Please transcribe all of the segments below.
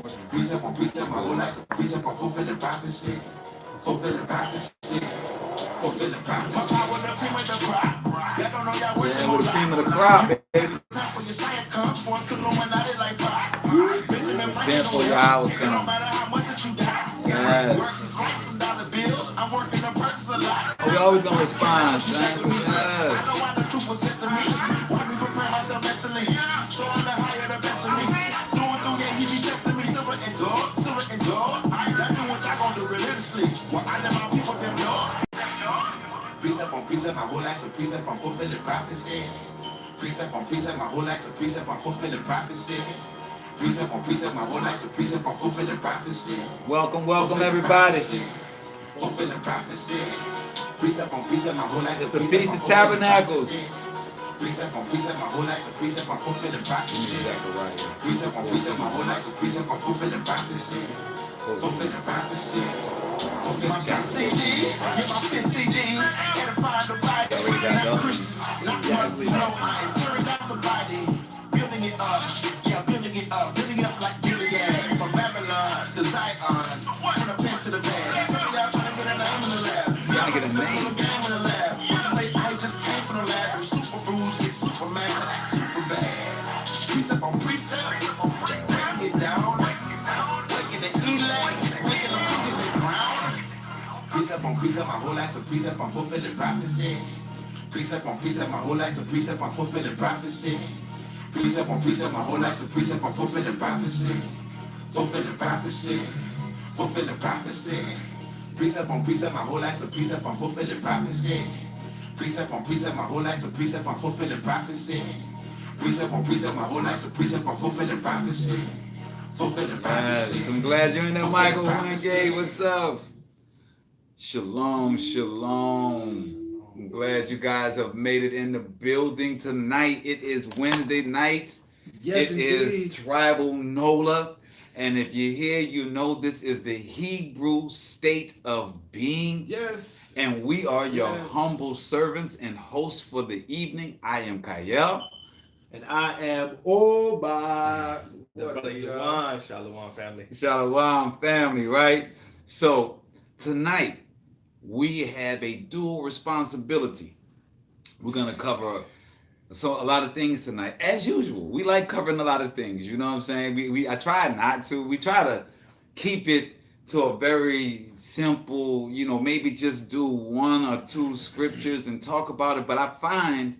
Precept on precept, my whole life's a precept on fulfilling prophecy. Fulfilling prophecy. Fulfilling prophecy. My power, the cream of the crop. Y'all don't know y'all wish Yeah, with the cream of the crop, baby. when your science comes, one Illuminati like pop. Stand for your hour No come. matter how much that you got. Yes. Works is likes and dollar bills. I'm working the perks a lot. We always gonna respond, son. I know why the truth was sent to me. Why me prepare myself mentally? Showing the higher the best of me. Doing through, yeah, he be testing me. Silver and gold, silver and gold. I ain't done what y'all gonna do religiously. Well, I let my people them know. Precept on precept, my whole life's a precept on fulfilling prophecy. Precept on precept, my whole life's a precept on fulfilling prophecy. Precept on precept, my whole life's a precept on fulfilling prophecy. Welcome, everybody. Fulfilling prophecy. Precept on precept, my whole life's a It's the precept Feast on of fulfilling Tabernacles. prophecy. Precept on precept, my whole life's a precept on fulfilling prophecy. Right. Precept on precept, my whole life's a precept on fulfilling prophecy. Fulfilling prophecy. Fulfilling prophecy. Get my fifth CD. Edify the body. Not Christians. Not Muslims. No, I am tearing down the body. Building it up. Yeah, building it up. Building it up like Gilead. From Babylon to Zion. From the pen to the bed. Some of y'all trying to get a name in the lab. Y'all get a name. a game in the lab. Say I just came from the lab. From Super Bruise get Superman to act super bad. Precept on precept. Breaking it down. Making it elect. Making them cookies and crown. Precept on precept, my whole life's a precept on fulfilling prophecy. Precept on precept, my whole life's a precept on fulfilling prophecy. Precept on precept, my whole life's a precept on fulfilling prophecy. Fulfilling prophecy. Fulfilling prophecy. Precept on precept, my whole life's a precept on fulfilling prophecy. Precept on precept, my whole life's a precept on fulfilling prophecy. Precept on precept, my whole life's a precept on fulfilling prophecy. Fulfilling prophecy. Yes, I'm glad you're in there, Michael Wingate. What's up? Shalom, shalom. I'm glad you guys have made it in the building tonight. It is Wednesday night. Yes, it indeed. is Tribal Nola. And if you're here, you know this is the Hebrew state of being. Yes. And we are your Yes. humble servants and hosts for the evening. I am Kayel. And I am Oba. Shalom family. Shalom family, right? So tonight we have a dual responsibility. We're gonna cover a lot of things tonight. As usual, we like covering a lot of things. You know what I'm saying? I try not to. We try to keep it to a very simple, maybe just do one or two scriptures and talk about it. But I find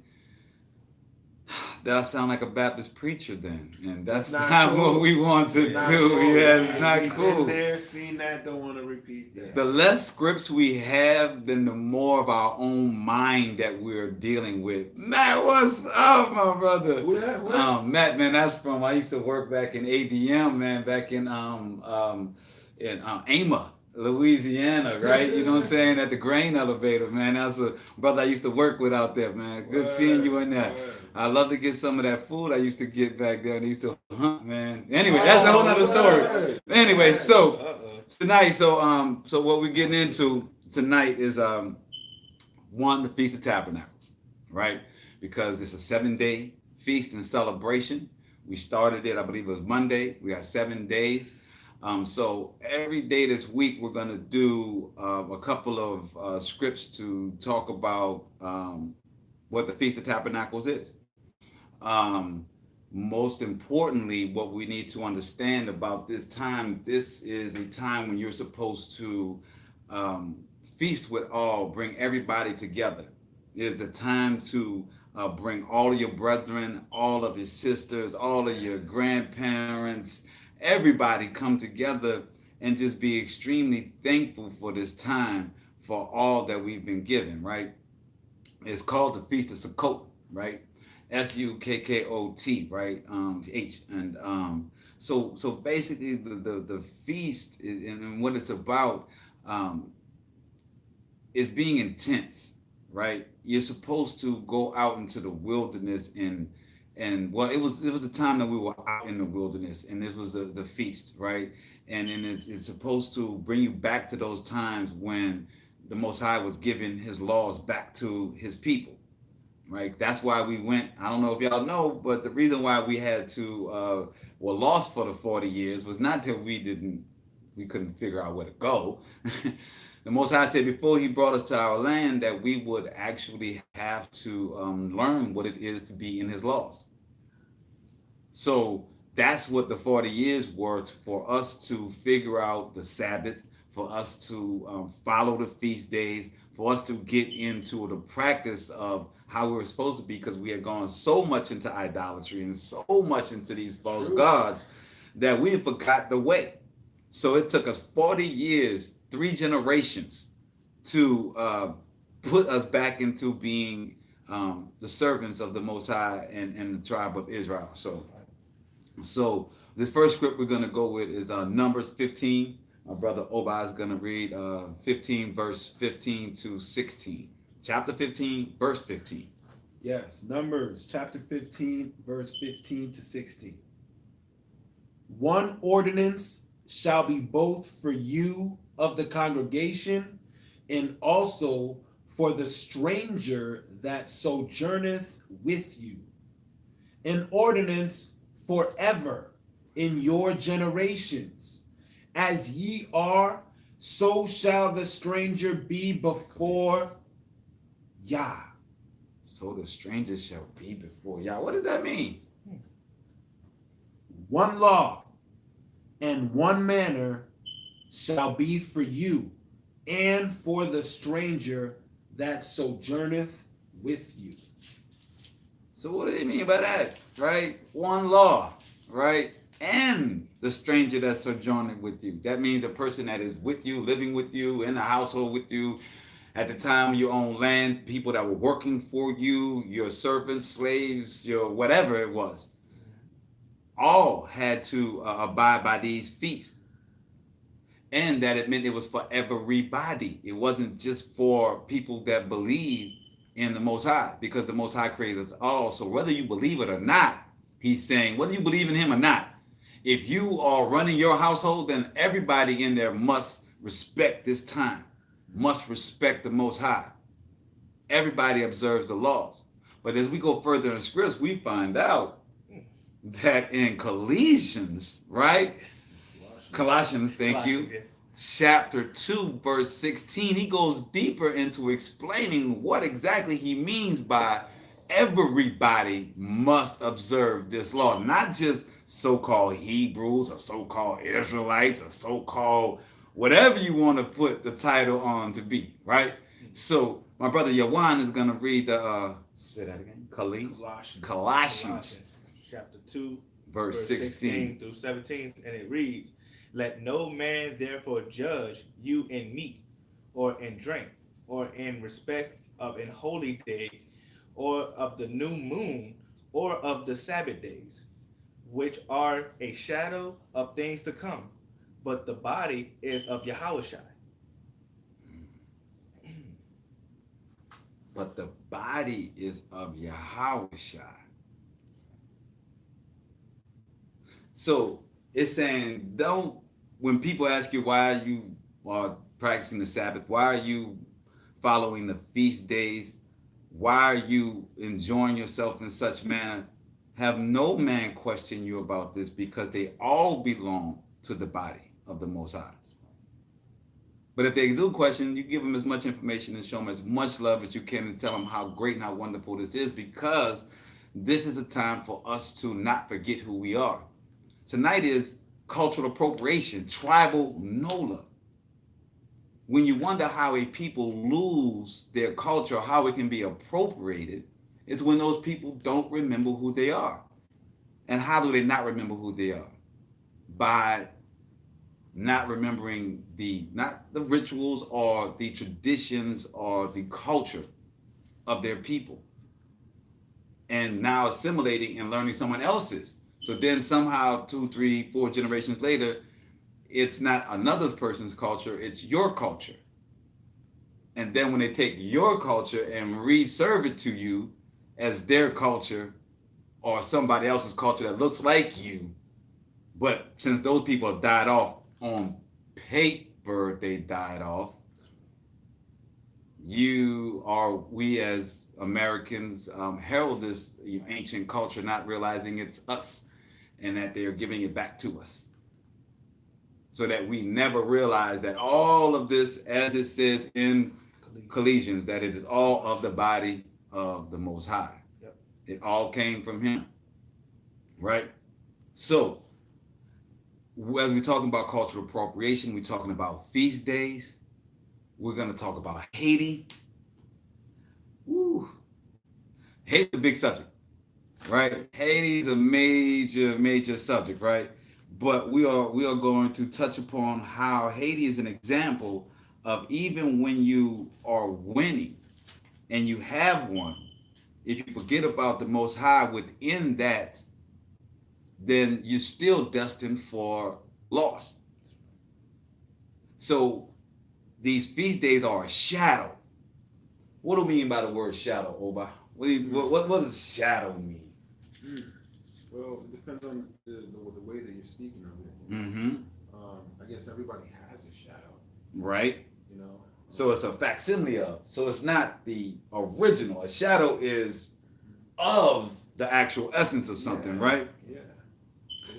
that I sound like a Baptist preacher then, and that's not cool. What we want to do. Cool. Yeah, it's not We've cool. Been there, seen that, don't want to repeat that. The less scripts we have, then the more of our own mind that we're dealing with. Matt, what's up, my brother? What? Matt, man, that's from, I used to work back in ADM, man, back in Ama, Louisiana, right? You know what I'm saying? At the grain elevator, man. That's a brother I used to work with out there, man. Good seeing you in there. I love to get some of that food I used to get back there. I used to hunt, man. Anyway, that's a whole other story. Anyway, so tonight, so what we're getting into tonight is the Feast of Tabernacles, right? Because it's a 7-day feast and celebration. We started it, I believe it was Monday. We got 7 days. So every day this week, we're going to do a couple of scripts to talk about what the Feast of Tabernacles is. Most importantly, what we need to understand about this time, this is a time when you're supposed to feast with all, bring everybody together. It is a time to bring all of your brethren, all of your sisters, all of your grandparents, everybody come together and just be extremely thankful for this time, for all that we've been given, right? It's called the Feast of Sukkot, right? Sukkot, right? H. And so basically the feast is, and what it's about is being intense, right? You're supposed to go out into the wilderness and well, it was the time that we were out in the wilderness, and this was the feast, right? And it's supposed to bring you back to those times when the Most High was giving his laws back to his people, right? That's why we went. I don't know if y'all know, but the reason why we had to were lost for the 40 years was not that we couldn't figure out where to go. The Most High said before He brought us to our land that we would actually have to learn what it is to be in His laws. So that's what the 40 years were, for us to figure out the Sabbath, for us to follow the feast days, for us to get into the practice of how we were supposed to be, because we had gone so much into idolatry and so much into these false gods that we had forgot the way. So it took us 40 years, 3 generations, to put us back into being the servants of the Most High and the tribe of Israel. So this first script we're going to go with is Numbers 15. My brother Oba is going to read 15 verse 15 to 16. Chapter 15, verse 15. Yes, Numbers chapter 15, verse 15 to 16. One ordinance shall be both for you of the congregation, and also for the stranger that sojourneth with you. An ordinance forever in your generations. As ye are, so shall the stranger be before Yah. So the stranger shall be before Yah. What does that mean? One law and one manner shall be for you and for the stranger that sojourneth with you. So what do they mean by that? Right? One law, right? And the stranger that's sojourning with you. That means the person that is with you, living with you, in the household with you. At the time you own land, people that were working for you, your servants, slaves, your whatever it was, all had to abide by these feasts. And that it meant it was for everybody. It wasn't just for people that believe in the Most High, because the Most High created us all. So whether you believe it or not, He's saying, whether you believe in Him or not, if you are running your household, then everybody in there must respect this time, must respect the Most High. Everybody observes the laws. But as we go further in scripts, we find out that in Colossians, right? Colossians, thank you. Yes. Chapter 2, verse 16, he goes deeper into explaining what exactly he means by everybody must observe this law. Not just so-called Hebrews or so-called Israelites or so-called whatever you want to put the title on to be, right? So my brother Yawan is going to read the, say that again, Colossians Chapter 2, verse 16 through 17, and it reads, "Let no man therefore judge you in meat, or in drink, or in respect of an holy day, or of the new moon, or of the Sabbath days, which are a shadow of things to come, but the body is of Yahushua." But the body is of Yahushua. So it's saying, don't, when people ask you why you are practicing the Sabbath, why are you following the feast days, why are you enjoying yourself in such manner, have no man question you about this, because they all belong to the body of the Most High. But if they do question, you give them as much information and show them as much love as you can and tell them how great and how wonderful this is, because this is a time for us to not forget who we are. Tonight is cultural appropriation, tribal Nola. When you wonder how a people lose their culture, how it can be appropriated, it's when those people don't remember who they are. And how do they not remember who they are? By not remembering not the rituals or the traditions or the culture of their people, and now assimilating and learning someone else's. So then somehow 2, 3, 4 generations later, it's not another person's culture, it's your culture. And then when they take your culture and reserve it to you as their culture or somebody else's culture that looks like you, but since those people have died off on paper, they died off, we as Americans herald this ancient culture, not realizing it's us and that they're giving it back to us. So that we never realize that all of this, as it says in Colossians, that it is all of the body of the Most High. Yep. It all came from Him, right? So, as we're talking about cultural appropriation, we're talking about feast days. We're going to talk about Haiti. Woo. Haiti's a big subject, right? Haiti's a major subject, right? But we are going to touch upon how Haiti is an example of even when you are winning and you have won, if you forget about the Most High within that, then you're still destined for loss. So these feast days are a shadow. What do we mean by the word shadow, Oba? What does shadow mean? Well, it depends on the way that you're speaking of it. Mm-hmm. I guess everybody has a shadow, Right? you know. So it's a facsimile of. So it's not the original. A shadow is of the actual essence of something, right? Yeah.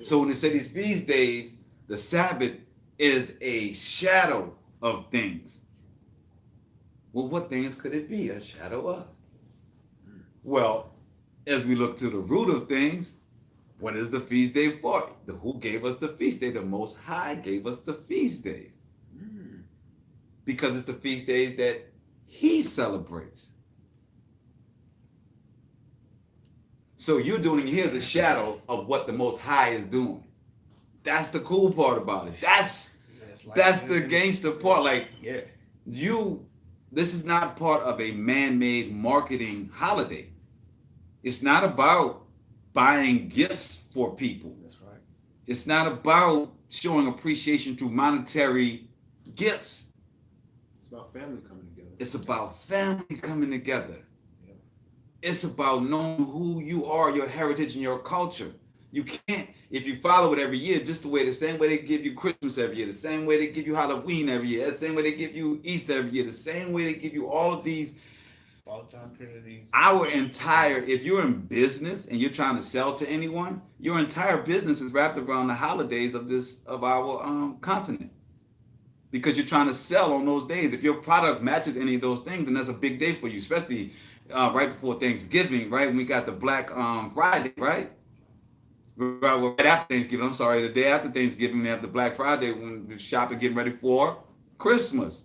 So when they say these feast days, the Sabbath is a shadow of things. Well, what things could it be a shadow of? Well, as we look to the root of things, what is the feast day for? Who gave us the feast day? The Most High gave us the feast days. Because it's the feast days that He celebrates. So you're doing here as a shadow of what the Most High is doing. That's the cool part about it. That's the gangster part. Like Yeah. this is not part of a man-made marketing holiday. It's not about buying gifts for people. That's right. It's not about showing appreciation through monetary gifts. It's about family coming together. It's about family coming together. Yep. It's about knowing who you are, your heritage, and your culture. You can't, if you follow it every year, just the same way they give you Christmas every year, the same way they give you Halloween every year, the same way they give you Easter every year, the same way they give you all of these. All doctrines. If you're in business and you're trying to sell to anyone, your entire business is wrapped around the holidays of our continent. Because you're trying to sell on those days. If your product matches any of those things, then that's a big day for you, especially right before Thanksgiving, right? When we got the Black Friday, right? Right after Thanksgiving. I'm sorry, the day after Thanksgiving, we have the Black Friday when the shopping getting ready for Christmas.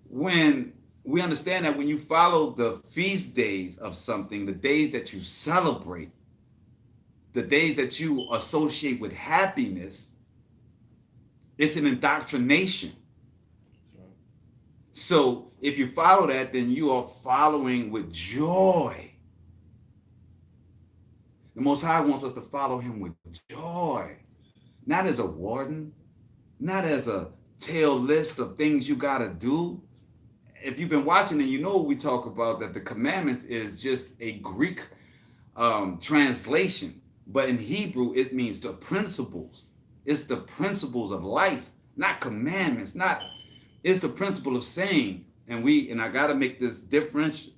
When we understand that when you follow the feast days of something, the days that you celebrate, the days that you associate with happiness, it's an indoctrination. That's right. So if you follow that, then you are following with joy. The Most High wants us to follow Him with joy, not as a warden, not as a tail list of things you got to do. If you've been watching and you know what we talk about, that the commandments is just a Greek translation, but in Hebrew it means the principles. It's the principles of life, not commandments. It's the principle of saying, and I gotta make this differentiate.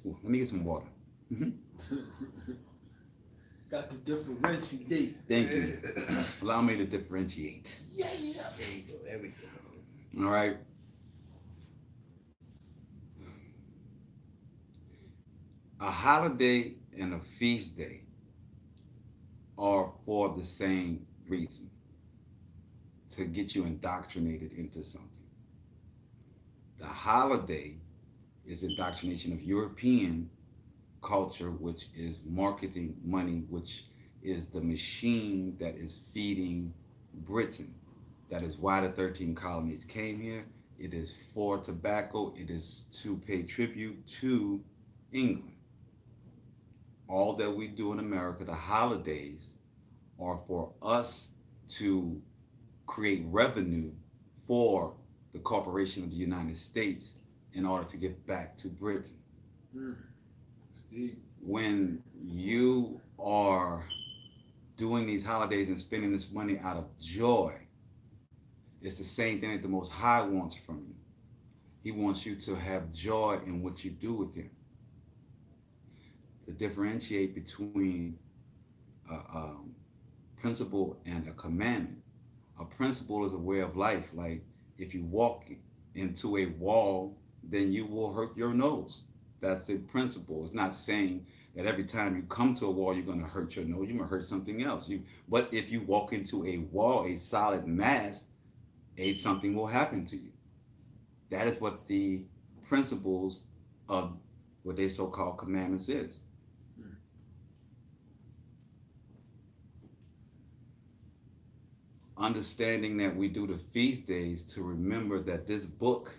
Ooh, let me get some water. Got to differentiate. Thank you. Allow me to differentiate. Yeah. There we go. All right. A holiday and a feast day are for the same reason, to get you indoctrinated into something. The holiday is indoctrination of European culture, which is marketing money, which is the machine that is feeding Britain. That is why the 13 colonies came here. It is for tobacco. It is to pay tribute to England. All that we do in America, the holidays, are for us to create revenue for the corporation of the United States in order to give back to Britain. Steve. When you are doing these holidays and spending this money out of joy, It's the same thing that the Most High wants from you. He wants you to have joy in what you do with Him. To differentiate between a principle and a commandment. A principle is a way of life. Like if you walk into a wall, then you will hurt your nose. That's the principle. It's not saying that every time you come to a wall, you're going to hurt your nose. You're going to hurt something else. But if you walk into a wall, a solid mass, something will happen to you. That is what the principles of what they so-called commandments is. Understanding that we do the feast days to remember that this book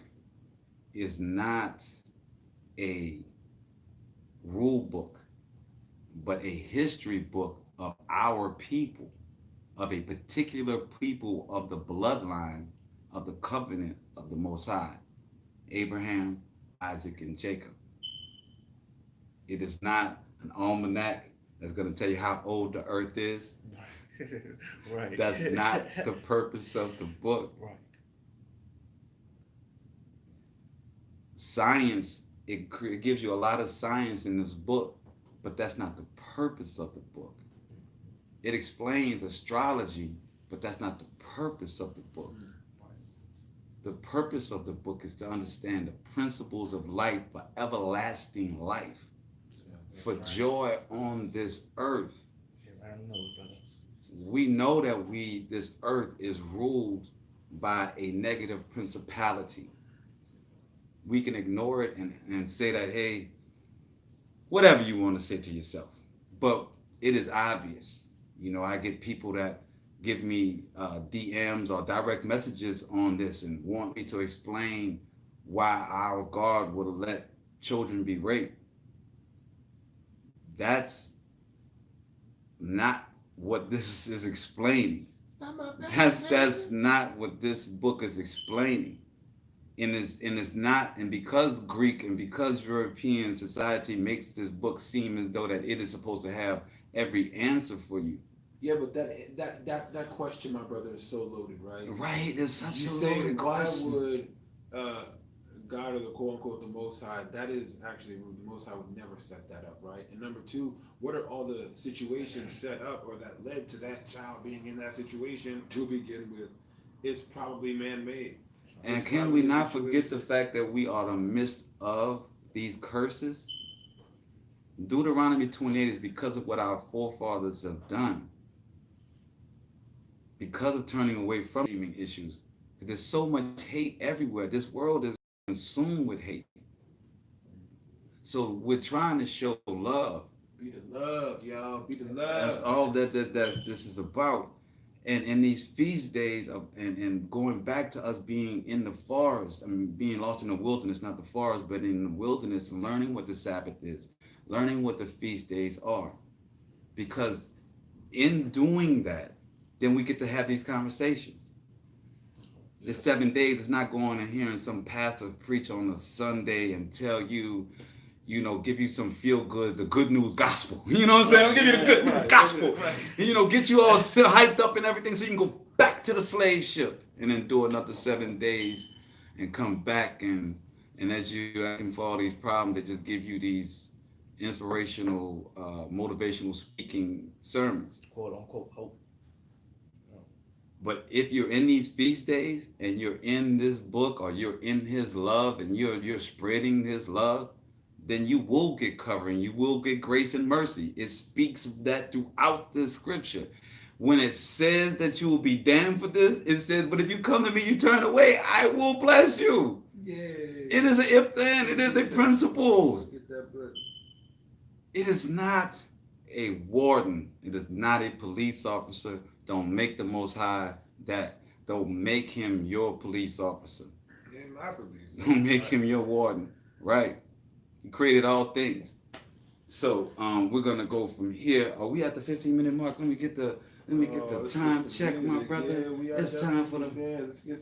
is not a rule book, but a history book of our people, of a particular people of the bloodline of the covenant of the Most High, Abraham, Isaac, and Jacob. It is not an almanac that's going to tell you how old the earth is. Right. That's not the purpose of the book. Right. Science, it gives you a lot of science in this book, but that's not the purpose of the book. It explains astrology, but that's not the purpose of the book. The purpose of the book is to understand the principles of life for everlasting life, for joy on this earth. I don't know, brother. We know that this earth is ruled by a negative principality. We can ignore it and say that, hey, whatever you want to say to yourself. But it is obvious. You know, I get people that give me DMs or direct messages on this and want me to explain why our God would let children be raped. That's not what this is explaining. That's not what this book is explaining. And it's not, and because Greek and because European society makes this book seem as though that it is supposed to have every answer for you. Yeah, but that question, my brother, is so loaded, right? Right, it's such You a say, loaded why question. would God or the quote unquote the Most High? That is actually the Most High would never set that up, right? And number two, what are all the situations set up or that led to that child being in that situation to begin with? It's probably man-made. And It's can probably we a not forget the situation. fact that we are the midst of these curses? Deuteronomy 28 is because of what our forefathers have done. Because of turning away from streaming issues. Because there's so much hate everywhere. This world is consumed with hate. So we're trying to show love. Be the love, y'all. Be the That's love. all that this is about. And in these feast days and going back to us being in the forest, I mean being lost in the wilderness, not the forest, but in the wilderness and learning what the Sabbath is, learning what the feast days are. Because in doing that, then we get to have these conversations. The 7 days is not going and hearing some pastor preach on a Sunday and tell you, give you some feel good, the good news gospel. You know what I'm saying? I'll give you the good news gospel. And, get you all hyped up and everything so you can go back to the slave ship and then do another 7 days and come back and as you asking for all these problems, they just give you these inspirational, motivational speaking sermons. Quote unquote hope. But if you're in these feast days and you're in this book or you're in his love and you're spreading his love, then you will get covering. You will get grace and mercy. It speaks of that throughout the scripture. When it says that you will be damned for this, it says, but if you come to me, you turn away, I will bless you. Yeah. It is an if then, it is a principle. Get that book. It is not a warden. It is not a police officer. Don't make the Most High that. Don't make him your police officer. Yeah, my police. Don't make him your warden. Right. He created all things. So we're gonna go from here. Are we at the 15-minute mark? Let me get the Let's time get some check, my music. brother. Yeah, we are It's time for definitely the there. Let's get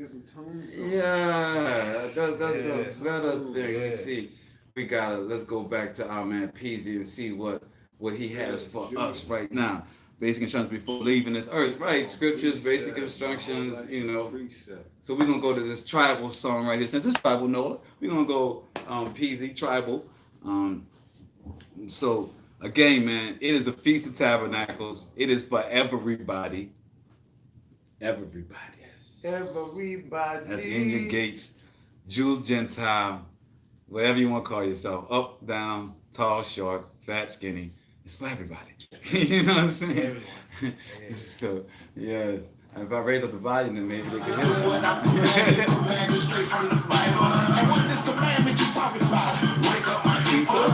some tunes going. yeah. That's Yes. a better thing. Yes. See, let's go back to our man Peasy and see what he has for Sure. us right now. basic instructions before leaving this earth, right? Scriptures, basic instructions, you know. So we're gonna go to this tribal song right here. Since it's tribal, Nola, we're gonna go PZ tribal. So again, man, it is the Feast of Tabernacles. It is for everybody. Everybody. Everybody. That's in your gates. Jews, Gentile, whatever you want to call yourself. Up, down, tall, short, fat, skinny. It's for everybody. You know what I'm saying? Everyone. So, yes. And if I raise up the volume, then maybe they can hear What I it. commanded straight from the Bible. And what's this commandment you talking about? Wake up my people.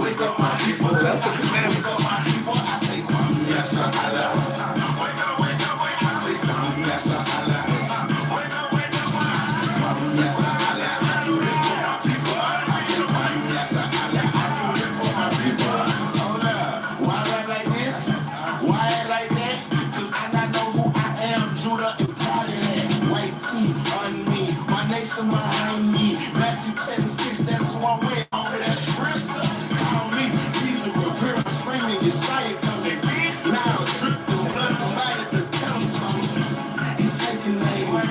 Wake up my people. That's the commandment. Wake up my people. I say, yes, Allah. I say, yes, Allah. Yes, Allah. I do this for my people. I say, yes, Allah. I do this for my people. Hold up. Why act like this? Why act like that? Cause I not know who I am. Judah and part of that. White tee on me. My nation behind me. Matthew 10:6. That's who I'm with. Over that scripture. Call me. These are revere. I'm screaming. Yeshaya coming. Now drip the blood. Somebody just tell me something. He taking names.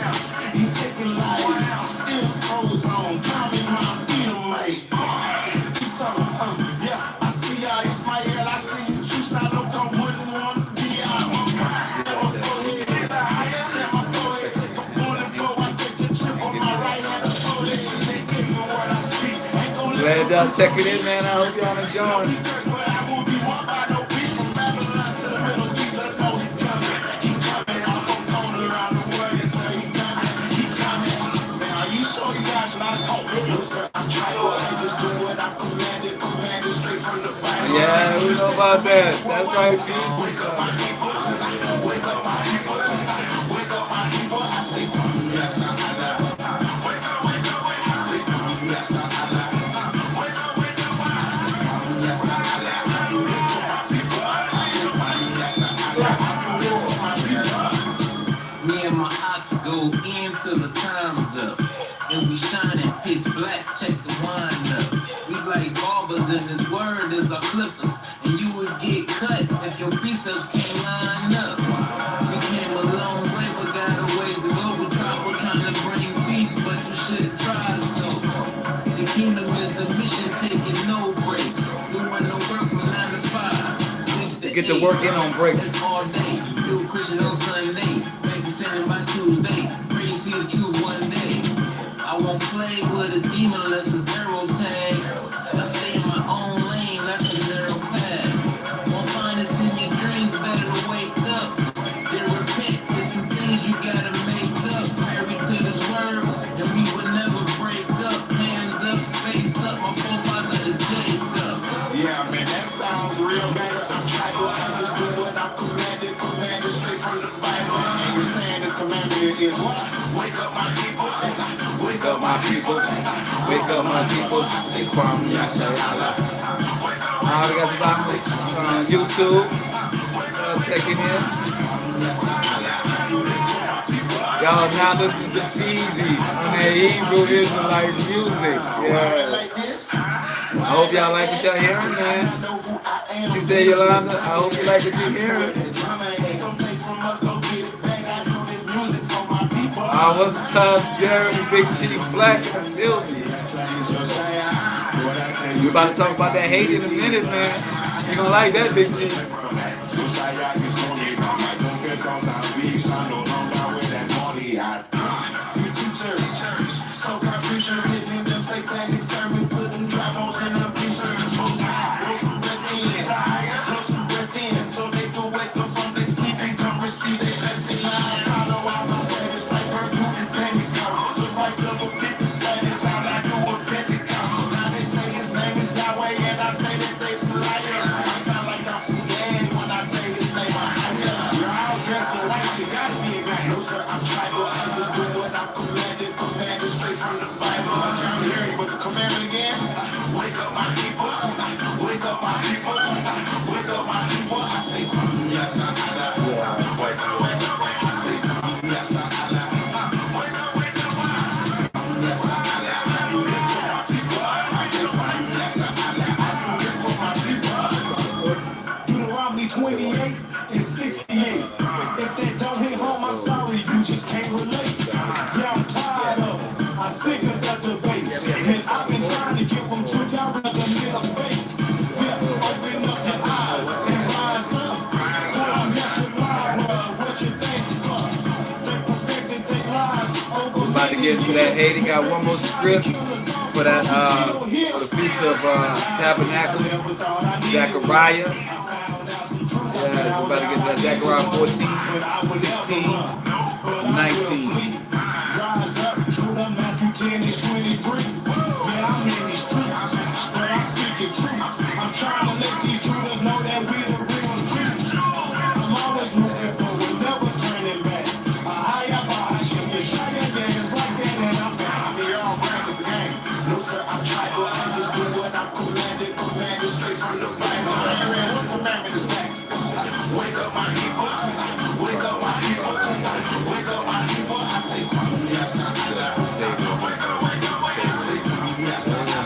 He taking lives. Still clothes on. Call me my Edomite. Yeah, I see y'all, Ismael. I see you too, Shalom. I wouldn't want to be out. Step my forehead. Step my forehead. Take a bullet blow. I take a chip on my right hand. They give me what I speak. Ain't gonna let Glad y'all checking in, man. I hope y'all enjoying. curse, but I won't be one by no beat. From Babylon to the Middle East, let's know he coming. He coming off a corner around the world. They say he coming. He coming. Man, are you sure you guys are not caught? No, sir. I'm trying to just do what I commanded. Commanded straight from the Bible. Yeah, we know about that. That's right, P. Wake up my people. Wake up my people. Wake up my people. I say, yes, Allah. I say, yes, Allah. Yes, Allah. I do this for my people. I say, yes, Allah. I do this for my people. Me and my ox go in till the time's up. And we shining pitch black, check the wind up. We like barbers and this word is our clippers. And you would get cut if your precepts can't line up. We came a long way, but got a way to go. We travel trying to bring peace, but you should try so. The kingdom is the mission, taking no breaks. Doing no work from 9 to 5. 6 to Get the 8. work in on breaks. It's all day. Do Christian on Sunday. Make the sinning by Tuesday. Pray you see the truth one day. I won't play with a demon unless it's arrow tag. I stay in my own lane, that's a narrow path. Won't find this in your dreams, better to wake up. Then repent, there's some things you gotta make up. Married to this word, and we would never break up. Hands up, face up, my forefather is Jacob. Yeah, man, that sounds real bad. I'm tribal. I just do what I'm commanded. Commanded straight from the Bible. And you're saying this commandment is what? Wake up my people. Wake up my people. Wake up my people. I say, Kwam Yasha Allah. We got the box on YouTube. Checking in. Y'all now listening to Cheesy on that Hebrew Israelite music. Yeah. I hope y'all like what y'all hearing, man. She said, Yolanda, I hope you like what you're hearing. What's up, Jeremy, Big Chief Black in the building? We about to talk about that hate in a minute, man. You gonna like that, Big Chief. Satanic sermons to them drivos and them preachers. Blow some breath in, so they can wake up from their sleep and come receive their blessing. Follow all my savage like first food and Pentecost. The price of a 50 slave is all I do with Pentecost. Now they say his name is Yahweh and I say that they some liars. I sound like I'm from dead when I say his name. You're all dressed in white, you gotta be a guy. No sir, I'm tribal, I just do what I'm commanded. Commanded straight from the Bible. I'm hearing but the commandment again. Wake up my people. Wake up my people. Wake up my people. I say, yes, Allah. Wake up. I say, yes, Allah. Yes, Allah. I do this for my people. I say, yes, Allah. I do this for my people. Deuteronomy 28 and about to get into that. Hey, they got one more script for that for the Feast of Tabernacles, Zechariah. Yeah, it's about to get to that Zechariah 14, 16, 19. Rise up, Judah, Matthew 10 and 23. Yeah, I'm in these streets, but I'm speaking truth. I'm trying to let these Judas know that we the real truth. I'm always moving forward, never turning back. A higher bar, the shaggy dance like that, and I'm back. I'm here on practice the game. No, sir, I'm tribal. I just do what I'm commanded straight from the Bible. What commandment is that? Wake up, my people. Wake up, my people. Wake up, my people. I say, yes, I do. Wake up, wake up, wake up. I say, yes, I do.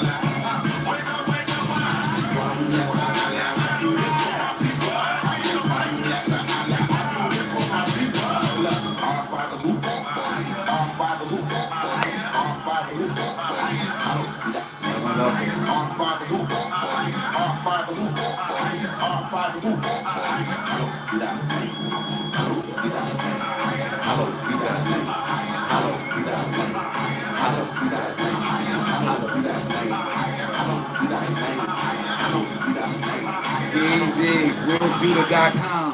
Wake up, wake up. I say, yes, I do. I do this for my people. I say, yes, I do. I do this for my people. Our Father who art for me. Our Father who art for me. Our Father who art for me. I don't do that. Our Father who art for me. Our Father who art for me. Our Father who art for me. I don't do that. I don't do that. I don't do that. I don't do that. I don't do that. I don't do that. I don't do that. I don't do that. Realjudah.com.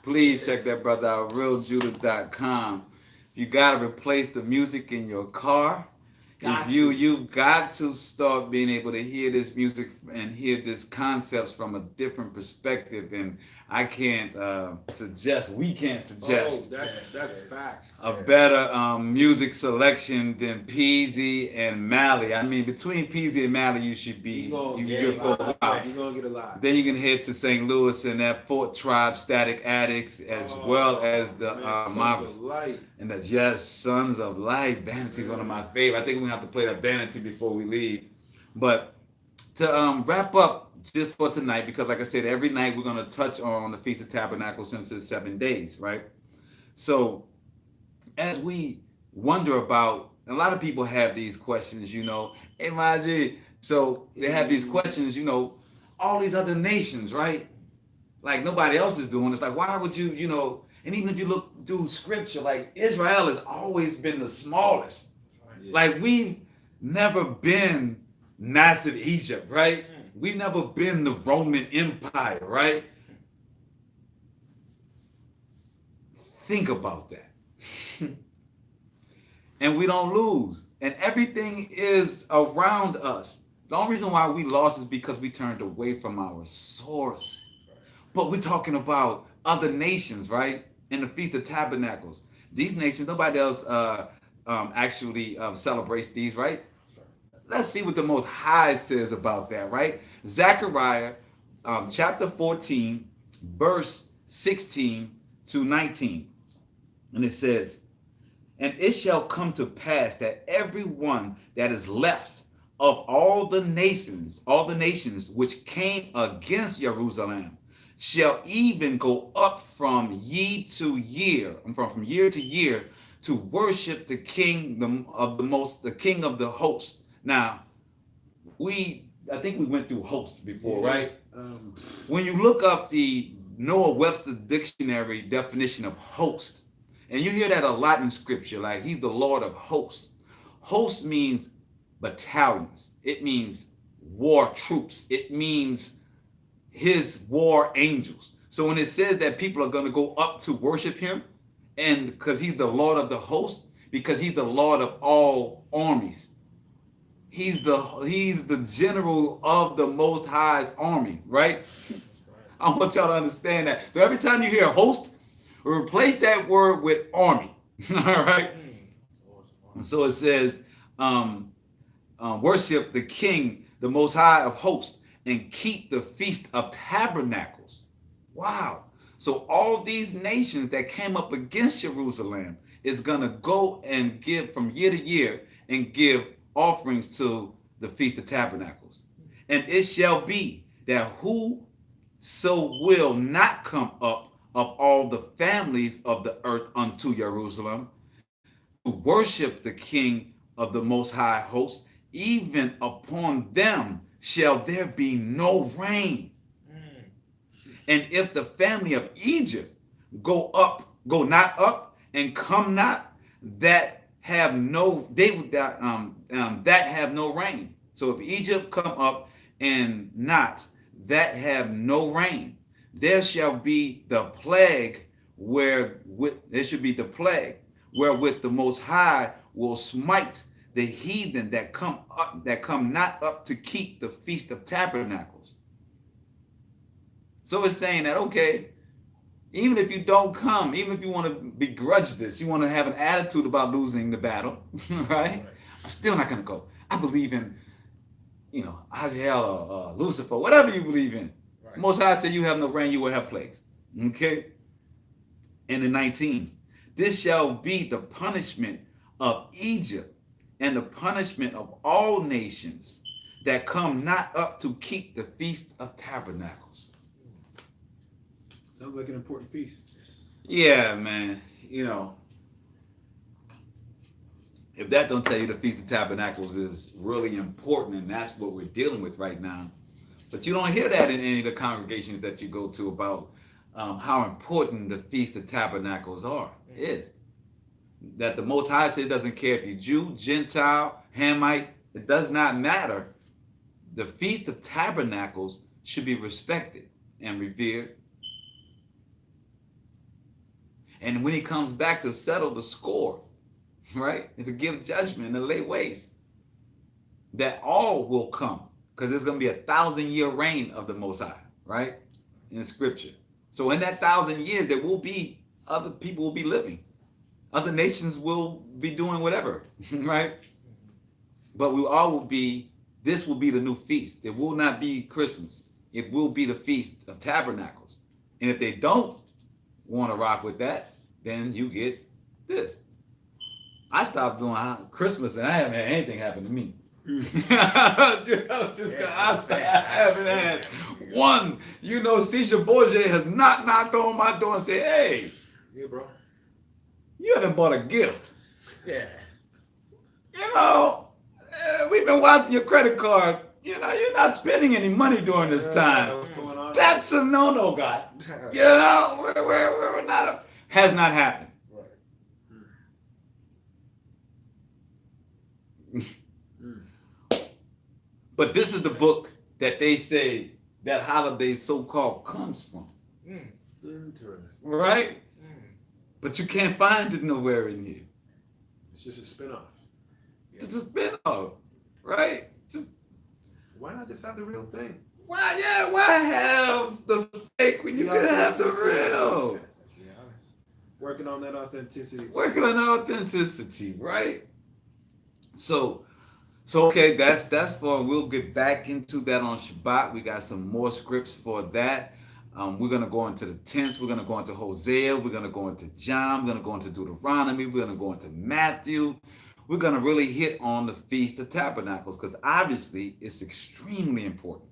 Please check that brother out, realjudah.com. If you gotta replace the music in your car, you got to start being able to hear this music and hear this concepts from a different perspective. And I can't we can't suggest That's facts. a better music selection than Peasy and Mally. I mean, between Peasy and Mally, you should be You're for a while. gonna get a lot. Then you can head to St. Louis and that Fort Tribe Static Addicts, as well as the Sons of Light. and the Sons of Light. Vanity is one of my favorite. I think we have to play that Vanity before we leave. But to wrap up just for tonight, because like I said, every night we're going to touch on the Feast of Tabernacles since it's 7 days, right? So as we wonder about, a lot of people have these questions, hey, Maji, so they have these questions, all these other nations, right? Like nobody else is doing. It's like, why would you, and even if you look through scripture, like Israel has always been the smallest. Yeah. Like we've never been massive Egypt, right? We've never been the Roman Empire, right? Think about that. And we don't lose. And everything is around us. The only reason why we lost is because we turned away from our source. But we're talking about other nations, right? In the Feast of Tabernacles. These nations, nobody else actually celebrates these, right? Let's see what the Most High says about that, right? Zechariah chapter 14, verse 16 to 19. And it says, and it shall come to pass that everyone that is left of all the nations which came against Jerusalem shall even go up from year to year, from year to year, to worship the King of the host. Now, I think we went through host before, right? When you look up the Noah Webster Dictionary definition of host, and you hear that a lot in scripture, like he's the Lord of hosts. Host means battalions. It means war troops. It means his war angels. So when it says that people are going to go up to worship him, and because he's the Lord of the host, because he's the Lord of all armies, he's the general of the Most High's army, right? I want y'all to understand that. So every time you hear host, replace that word with army. All right. So it says, worship the King, the Most High of hosts, and keep the Feast of Tabernacles. Wow. So all these nations that came up against Jerusalem is going to go and give from year to year and give offerings to the Feast of Tabernacles. And it shall be that whoso will not come up of all the families of the earth unto Jerusalem to worship the King of the Most High host, even upon them shall there be no rain. And if the family of Egypt go not up and come not, that have no that have no rain. So if Egypt come up and not that have no rain, there shall be the plague there should be the plague wherewith the Most High will smite the heathen that come not up to keep the Feast of Tabernacles. So it's saying that, okay, even if you don't come, even if you want to begrudge this, you want to have an attitude about losing the battle, right? I'm still not going to go. I believe in, Azael or Lucifer, whatever you believe in. Right. Most High said you have no rain, you will have plagues. Okay? And in 19, this shall be the punishment of Egypt and the punishment of all nations that come not up to keep the Feast of Tabernacles. Sounds like an important feast. Yeah, man. If that don't tell you the Feast of Tabernacles is really important, and that's what we're dealing with right now. But you don't hear that in any of the congregations that you go to about how important the Feast of Tabernacles is. That the Most High says doesn't care if you're Jew, Gentile, Hamite, it does not matter. The Feast of Tabernacles should be respected and revered. And when he comes back to settle the score, right, and to give judgment and to lay waste, that all will come, because there's going to be 1,000-year reign of the Most High, right, in Scripture. So in that 1,000 years, there will be other people will be living. Other nations will be doing whatever, right? But this will be the new feast. It will not be Christmas. It will be the Feast of Tabernacles. And if they don't want to rock with that, then you get this. I stopped doing Christmas and I haven't had anything happen to me. I haven't had one. Caesar Borgia has not knocked on my door and said, hey, yeah, bro, you haven't bought a gift. Yeah. We've been watching your credit card. You're not spending any money during this time. What's going on? That's a no-no, guy. We're not. Has not happened. Right. But this is the book that they say that holiday so-called comes from. Interesting. Right? But you can't find it nowhere in here. It's just a spinoff. It's a spinoff, right? Why not just have the real thing? Why have the fake when you could have the real? Yeah. Working on that authenticity. Right? So okay, that's for, we'll get back into that on Shabbat. We got some more scripts for that. We're going to go into the tense. We're going to go into Hosea. We're going to go into John. We're going to go into Deuteronomy. We're going to go into Matthew. We're going to really hit on the Feast of Tabernacles because obviously it's extremely important.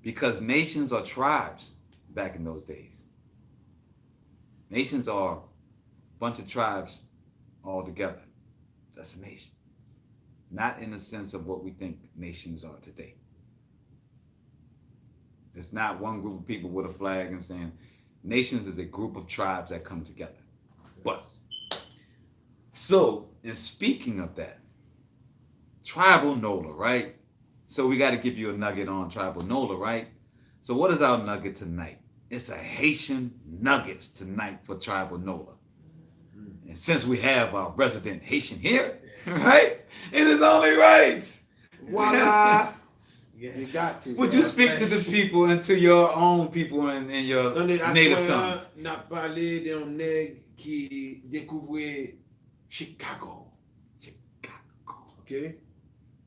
Because nations are tribes back in those days. Nations are a bunch of tribes all together. That's a nation. Not in the sense of what we think nations are today. It's not one group of people with a flag and saying nations is a group of tribes that come together. But so, in speaking of that, tribal Nola, right? So we got to give you a nugget on tribal Nola, right? So what is our nugget tonight? It's a Haitian nuggets tonight for tribal Nola. And since we have our resident Haitian here, right? It is only right. Voila. You got to. Would you speak to the people and to your own people in your native tongue? N'a parlé d'un nègre qui découvrait Chicago. Okay?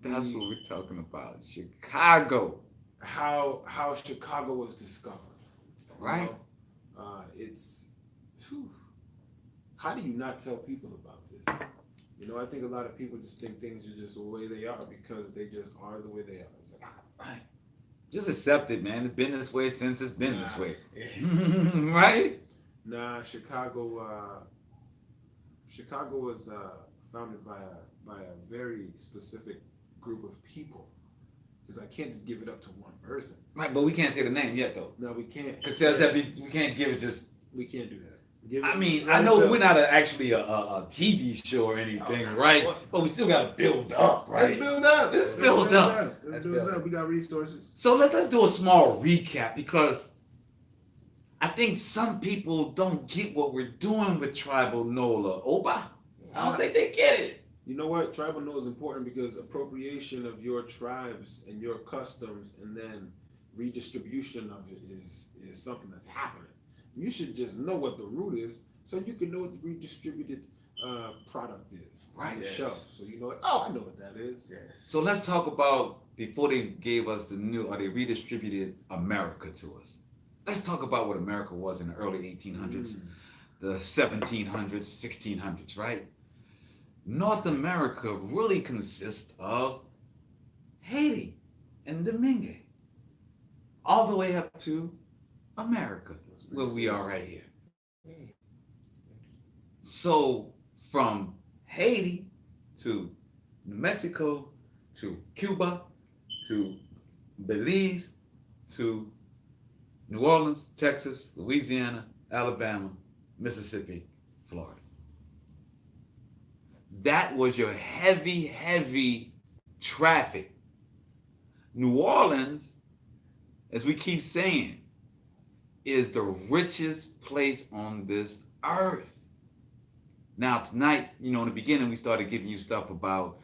That's what we're talking about. Chicago. How Chicago was discovered. Right. How do you not tell people about this? I think a lot of people just think things are just the way they are because they just are the way they are. It's like, right. Just accept it, man. It's been this way since it's been this way. Right? Nah, Chicago was founded by a very specific group of people. Because I can't just give it up to one person. Right, but we can't say the name yet, though. No, we can't. Because we can't give it just. We can't do that. I mean, I know we're not actually a TV show or anything, right? But we still got to build up, right? Let's build up. Let's build up. Let's build up. We got resources. So let's do a small recap, because I think some people don't get what we're doing with Tribal Nola. Oba, I don't think they get it. You know what? Tribal Nola is important because appropriation of your tribes and your customs and then redistribution of it is something that's happening. You should just know what the root is so you can know what the redistributed product is. Right. On the shelf. So you know, like, oh, I know what that is. Yes. So let's talk about, before they gave us they redistributed America to us. Let's talk about what America was in the early 1800s, the 1700s, 1600s, right? North America really consists of Haiti and Domingue, all the way up to America, where we are right here. So from Haiti to New Mexico to Cuba to Belize to New Orleans, Texas, Louisiana, Alabama, Mississippi, Florida. That was your heavy, heavy traffic. New Orleans, as we keep saying, is the richest place on this earth. Now tonight, in the beginning, we started giving you stuff about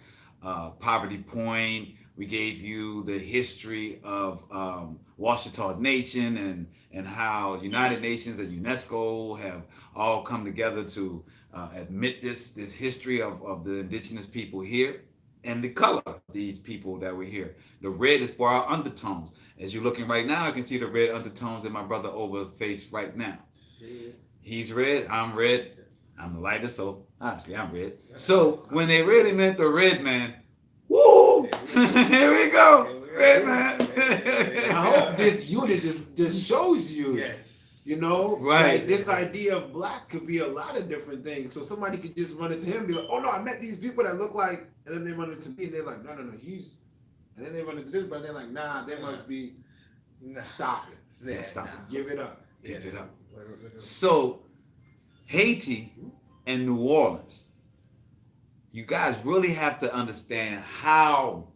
Poverty Point. We gave you the history of Ouachita Nation and how United Nations and UNESCO have all come together to admit this history of the indigenous people here, and the color of these people that were here. The red is for our undertones. As you're looking right now, I can see the red undertones in my brother Over's face right now. He's red, I'm red, I'm the lightest, so obviously I'm red. So when they really meant the red man, woo! Here we go, red man. I hope this unit just shows you. Yes. Right. Like this idea of black could be a lot of different things. So somebody could just run into him and be like, oh no, I met these people that look like, and then they run into me and they're like, no, he's, and then they run into this, but they're like, nah, they must be, stop it. Yeah, Stop it. Give it up. Give it up. So Haiti and New Orleans, you guys really have to understand how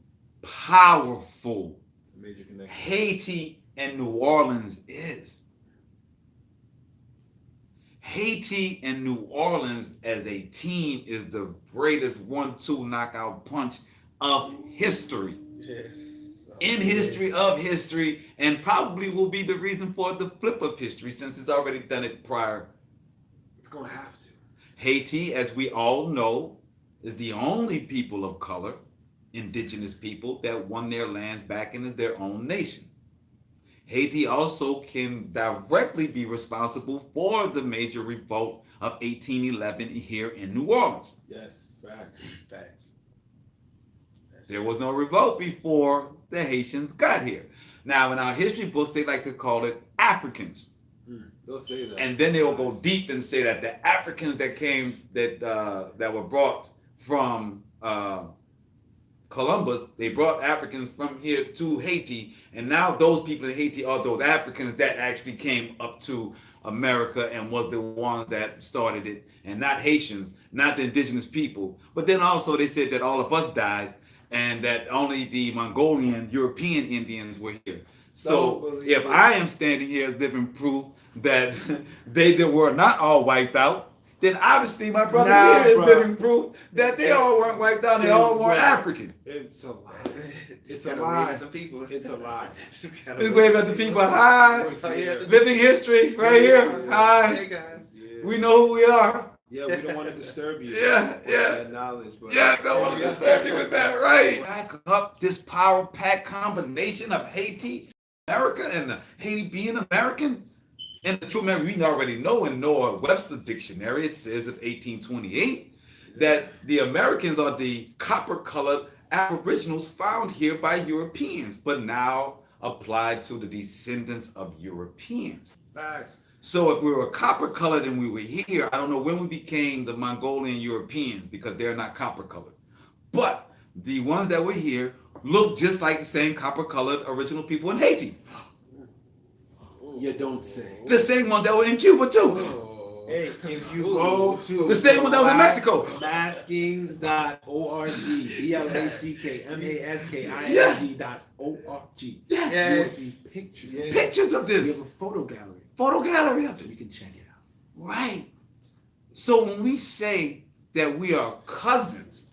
powerful It's a major connection. Haiti and New Orleans is. Haiti and New Orleans as a team is the greatest 1-2 knockout punch of history. Yes. In history of history, and probably will be the reason for the flip of history, since it's already done it prior. It's gonna have to. Haiti, as we all know, is the only people of color, indigenous people, that won their lands back in as their own nation. Haiti also can directly be responsible for the major revolt of 1811 here in New Orleans. Yes, facts. There was no revolt before the Haitians got here. Now, in our history books, they like to call it Africans. They'll say that. And then they will go deep and say that the Africans that came, that were brought from Columbus, they brought Africans from here to Haiti, and now those people in Haiti are those Africans that actually came up to America and was the ones that started it, and not Haitians, not the indigenous people. But then also they said that all of us died, and that only the Mongolian European Indians were here. So if I am standing here as living proof that they were not all wiped out, then obviously my brother here is living proof that they all weren't wiped out, they all were African. It's a lie. It's a lie. The people. It's a lie. Let's wave at the people. Hi. Living history right here. Hi. Hey guys. We know who we are. Yeah, we don't want to disturb you. Yeah. That knowledge. But Yeah, don't want to disturb you with that, right? Back up this power pack combination of Haiti, America, and Haiti being American. And the true memory, we already know in Noah Webster Dictionary, it says in 1828 that the Americans are the copper-colored aboriginals found here by Europeans, but now applied to the descendants of Europeans. facts. So if we were copper-colored and we were here, I don't know when we became the Mongolian Europeans, because they're not copper-colored. But the ones that were here look just like the same copper-colored original people in Haiti. You don't say. The same ones that were in Cuba too. Hey, if you go to The same one that was in Mexico. Masking.org, BLACKMASKING.org. Yes. You will see pictures. Yes. Pictures of We this. have a photo gallery. Photo gallery of You it. can check it out. Right. So when we say that we are cousins,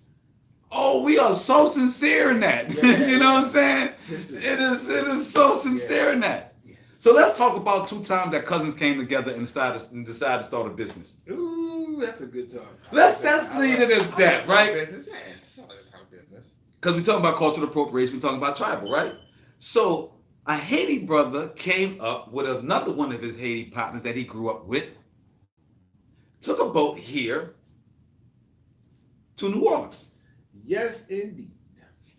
oh, we are so sincere in that. You know what I'm saying? It is so sincere in that. So let's talk about 2 times that cousins came together and decided to start a business. Ooh, that's a good talk. Let's leave it as that, right? Business, yes. That's how business. Because we're talking about cultural appropriation, we're talking about tribal, right? So a Haiti brother came up with another one of his Haiti partners that he grew up with, took a boat here to New Orleans. Yes, indeed.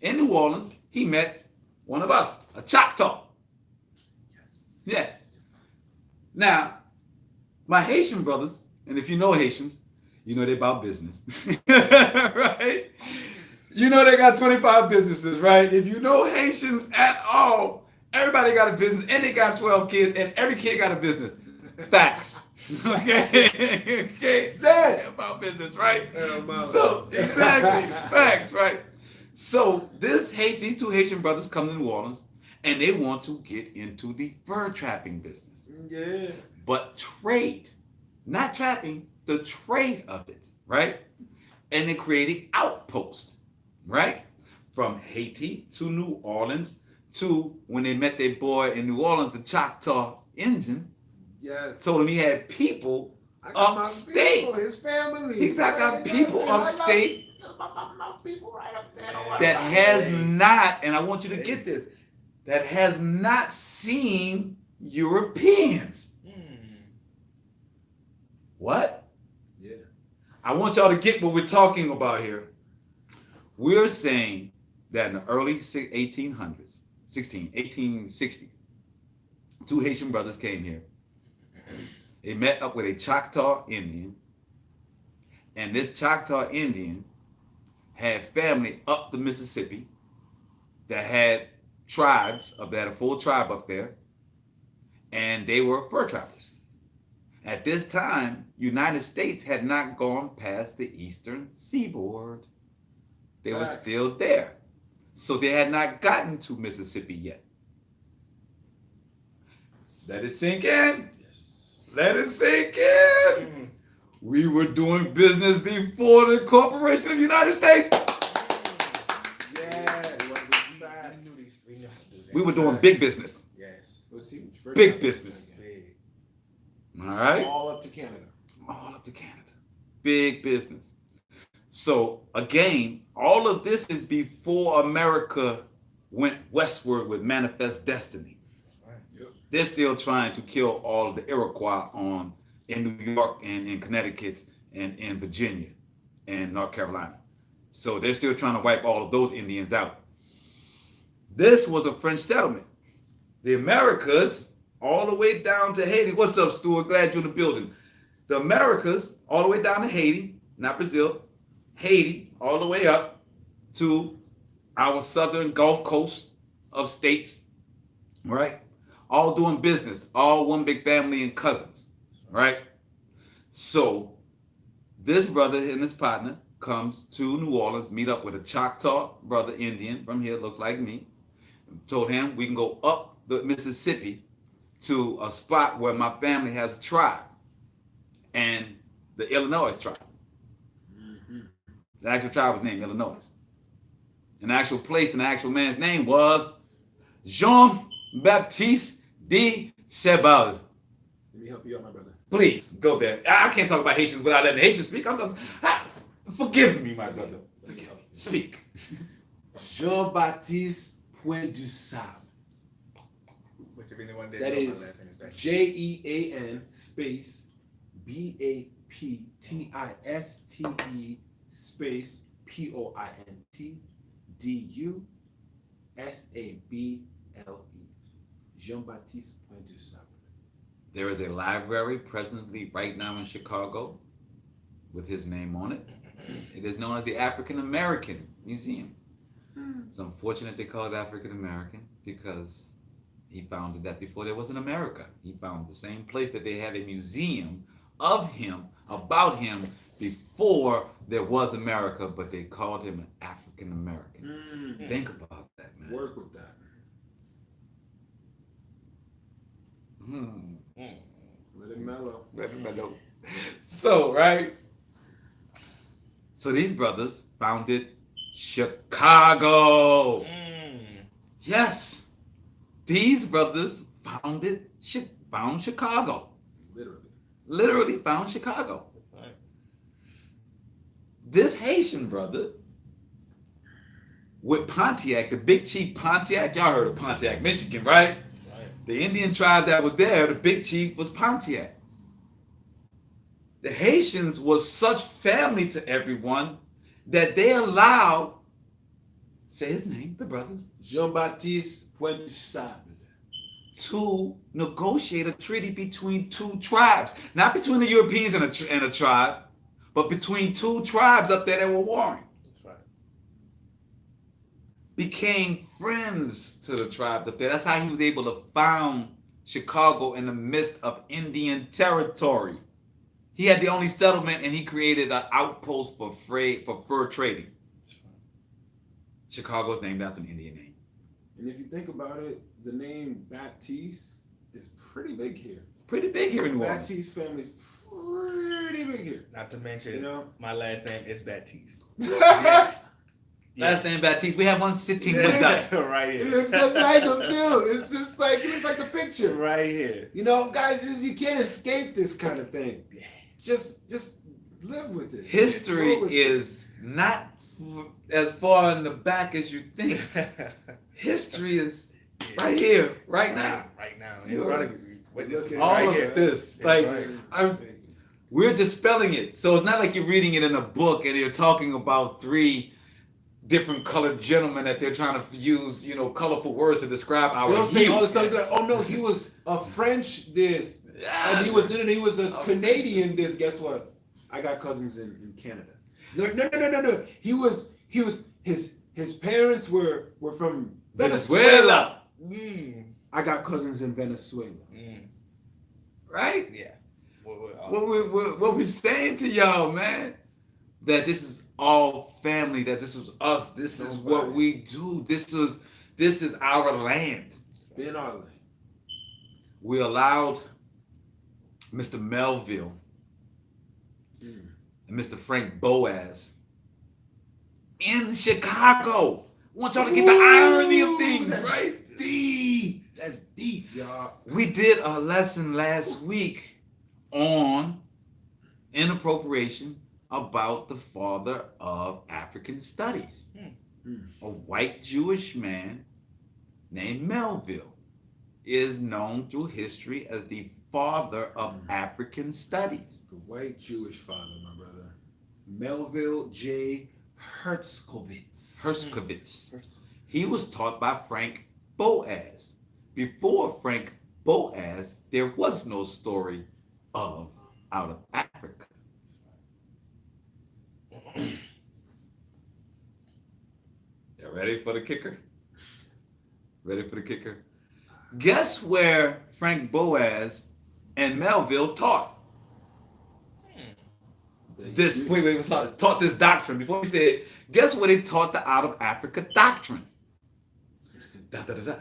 In New Orleans, he met one of us, a Choctaw. Yeah. Now, my Haitian brothers, and if you know Haitians, you know they about business. Right? You know they got 25 businesses, right? If you know Haitians at all, everybody got a business and they got 12 kids and every kid got a business. Facts. Okay? Okay. Zed. About business, right? mama. So, exactly. Facts, right? So these 2 Haitian brothers come to New Orleans and they want to get into the fur trapping business. Yeah. But trade, not trapping, the trade of it, right? And they created outposts, right? From Haiti to New Orleans to when they met their boy in New Orleans, the Choctaw Indian, Yes. told him he had people I got my upstate. people, his family. He's got people upstate My people right up there. that has not, and I want you to get this, that has not seen Europeans. What? Yeah. I want y'all to get what we're talking about here. We're saying that in the early 1860s, 2 Haitian brothers came here. They met up with a Choctaw Indian, and this Choctaw Indian had family up the Mississippi that had tribes, they had a full tribe up there, and they were fur trappers. At this time, United States had not gone past the eastern seaboard. They were still there. So they had not gotten to Mississippi yet. Let it sink in. Let it sink in. We were doing business before the Corporation of the United States. We were doing big business. Yes. It was huge. Big business. Big. All right? All up to Canada. All up to Canada. Big business. So again, all of this is before America went westward with Manifest Destiny. Right. Yep. They're still trying to kill all of the Iroquois in New York and in Connecticut and in Virginia and North Carolina. So they're still trying to wipe all of those Indians out. This was a French settlement. The Americas, all the way down to Haiti. What's up, Stuart? Glad you're in the building. The Americas, all the way down to Haiti, not Brazil, Haiti, all the way up to our southern Gulf Coast of states, right? All doing business, all one big family and cousins, right? So this brother and his partner comes to New Orleans, meet up with a Choctaw brother Indian from here, looks like me. Told him we can go up the Mississippi to a spot where my family has a tribe, and the Illinois tribe. The actual tribe was named Illinois. And the actual place and the actual man's name was Jean-Baptiste de Chebal. Let me help you out, my brother. Please, go there. I can't talk about Haitians without letting the Haitians speak. Forgive me, my brother. Speak. Jean-Baptiste Point du Sable. Which if anyone didn't That know, my is last name is back. JEAN space BAPTISTE space POINT DUSABLE. Jean-Baptiste Point du Sable. There is a library presently right now in Chicago with his name on it. It is known as the African American Museum. It's unfortunate they call it African American because he founded that before there was an America. He found the same place that they have a museum of him, about him, before there was America, but they called him an African American. Think about that, man. Work with that. Let it mellow. Let it mellow. So, right? So these brothers founded Chicago. Yes. These brothers found Chicago. Literally found Chicago. Right. This Haitian brother with Pontiac, the big chief Pontiac, y'all heard of Pontiac, Michigan, right? Right. The Indian tribe that was there, the big chief was Pontiac. The Haitians was such family to everyone that they allowed, say his name, the brothers, Jean-Baptiste Pointe du Sable. to negotiate a treaty between two tribes. Not between the Europeans and a tribe, but between two tribes up there that were warring. That's right. Became friends to the tribes up there. That's how he was able to found Chicago in the midst of Indian territory. He had the only settlement, and he created an outpost for fur trading. Chicago is named after an Indian name. And if you think about it, the name Baptiste is pretty big here. Pretty big here in New Orleans. Baptiste family's pretty big here. Not to mention, You know? my last name is Baptiste. Last name Baptiste. We have one sitting with us. Right It here. looks just like him too. It's just like it looks like the picture. Right here. You know, guys, you can't escape this kind of thing. Just live with it. History Roll with it. is not as far in the back as you think. History is right here, right now. Right now. You In front are- of you. What this is All right of here. this, It's like right. we're dispelling it. So it's not like you're reading it in a book and you're talking about three different colored gentlemen that they're trying to use, colorful words to describe our They don't say all youth. this stuff like, oh no, he was a French this. Yeah. And he was a Canadian this. Guess what? I got cousins in Canada. No. He was his parents were from Venezuela. Venezuela. I got cousins in Venezuela. Right? Yeah. What we're saying to y'all, man, that this is all family, that this is us, this is what we do, this is our land. In our land. We allowed Mr. Melville and Mr. Frank Boaz in Chicago. I want y'all to get the irony of things, That's right? Deep. That's deep, y'all. We did a lesson last week on inappropriation about the father of African studies. A white Jewish man named Melville is known through history as the father of African studies. The white Jewish father, my brother. Melville J. Herskovitz. He was taught by Frank Boaz. Before Frank Boaz, there was no story of out of Africa. You ready for the kicker? Ready for the kicker? Guess where Frank Boaz and Melville taught this? Taught this doctrine. Before we say it, guess where they taught the out of Africa doctrine? Da, da, da, da.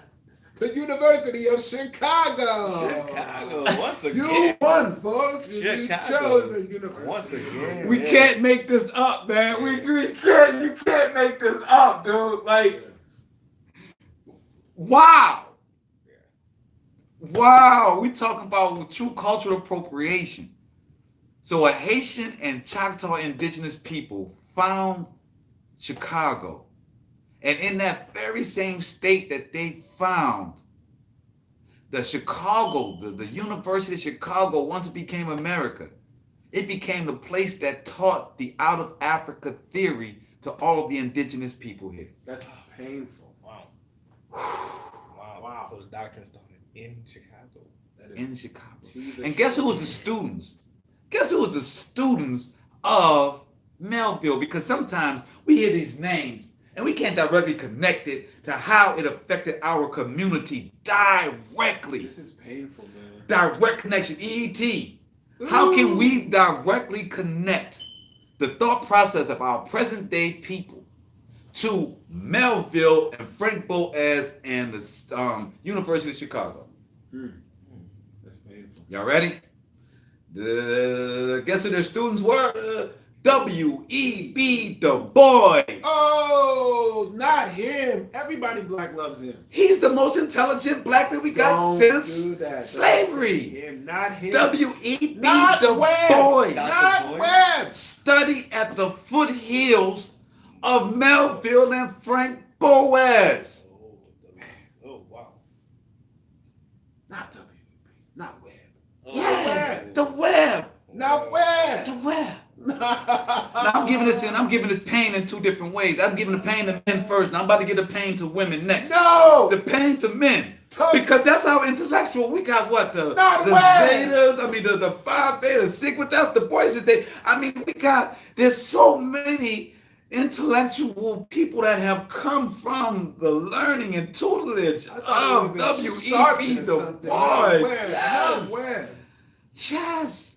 The University of Chicago. Chicago, once You again. won, folks. You Chicago. chose the university. Once again. We can't make this up, man. We can't. You can't make this up, dude. Like, wow. Wow. We talk about true cultural appropriation. So a Haitian and Choctaw indigenous people found Chicago. And in that very same state that they found, the University of Chicago, once it became America, it became the place that taught the out of Africa theory to all of the indigenous people here. That's painful. Wow. Wow. So the doctrine started in Chicago. In Chicago. And guess who was the students? Guess who was the students of Melville? Because sometimes we hear these names and we can't directly connect it to how it affected our community directly. This is painful, man. Direct connection. EET. How can we directly connect the thought process of our present day people to Melville and Frank Boas and the University of Chicago? That's painful. Y'all ready? Guess who their students were? W.E.B. Du Bois. Oh, not him. Everybody black loves him. He's the most intelligent black that we got Don't since do that. slavery. Him, not him. W.E.B. Not Du Webb. Bois Not Boy. Webb. studied at the foothills of Melville and Frank Boas. Oh, wow. Not W.E.B. Not Webb. Yeah, Webb. the Webb. Not Webb. The Webb. Now I'm giving this pain in two different ways. I'm giving the pain to men first. Now I'm about to give the pain to women next. No. The pain to men. Touch. Because that's how intellectual we got. What the Not the Webb. Zetas? I mean the Phi Beta Sigma. That's the voices. We got. There's so many intellectual people that have come from the learning and tutelage I thought it of would've been W.E.B. Sharpton or Du something. Bois. Not Webb. Yes. Not Webb. Yes.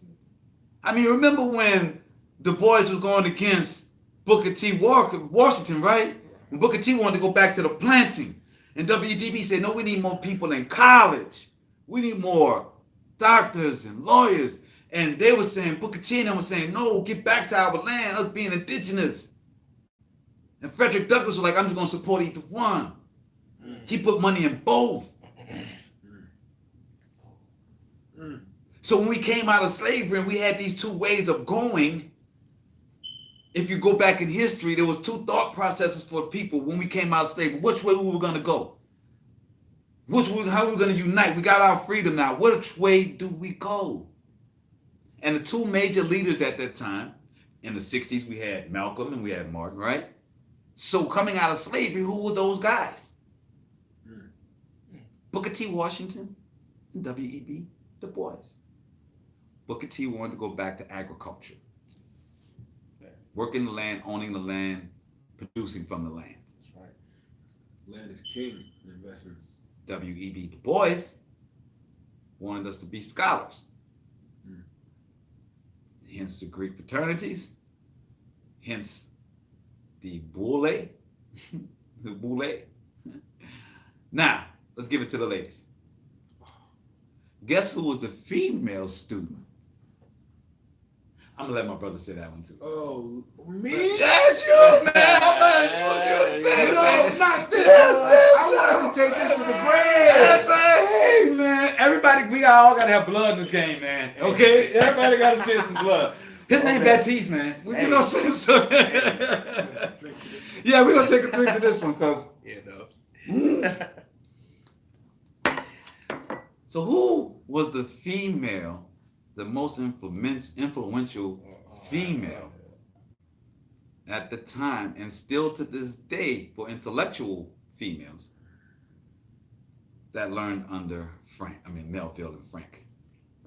I mean, remember when Du Bois was going against Booker T. Washington, right? When Booker T wanted to go back to the planting. And WDB said, no, we need more people in college. We need more doctors and lawyers. And they were saying, Booker T and them were saying, no, get back to our land, us being indigenous. And Frederick Douglass was like, I'm just going to support either one. He put money in both. So when we came out of slavery and we had these two ways of going, if you go back in history, there was two thought processes for people when we came out of slavery. Which way we were going to go? How we were going to unite? We got our freedom now. Which way do we go? And the two major leaders at that time, in the 60s, we had Malcolm and we had Martin, right? So coming out of slavery, who were those guys? Booker T. Washington and W.E.B. Du Bois. Booker T wanted to go back to agriculture. Working the land, owning the land, producing from the land. That's right. Land is king in investments. W.E.B. Du Bois wanted us to be scholars. Hence the Greek fraternities. Hence the boule. The boule. Now, let's give it to the ladies. Guess who was the female student? I'm gonna let my brother say that one too. Oh, me? That's you, man. You said No, it. not this Yes, one. yes, I wanted to take this to the Yes, grave. man. Hey, man. Everybody, we all gotta have blood in this game, man. Okay? Everybody gotta share some blood. His name Baptiste, man. You know what I'm saying? So, yeah, we're gonna take a drink to this one, cause. Yeah, no. So who was the female, the most influential female at the time, and still to this day for intellectual females that learned under Melville and Frank?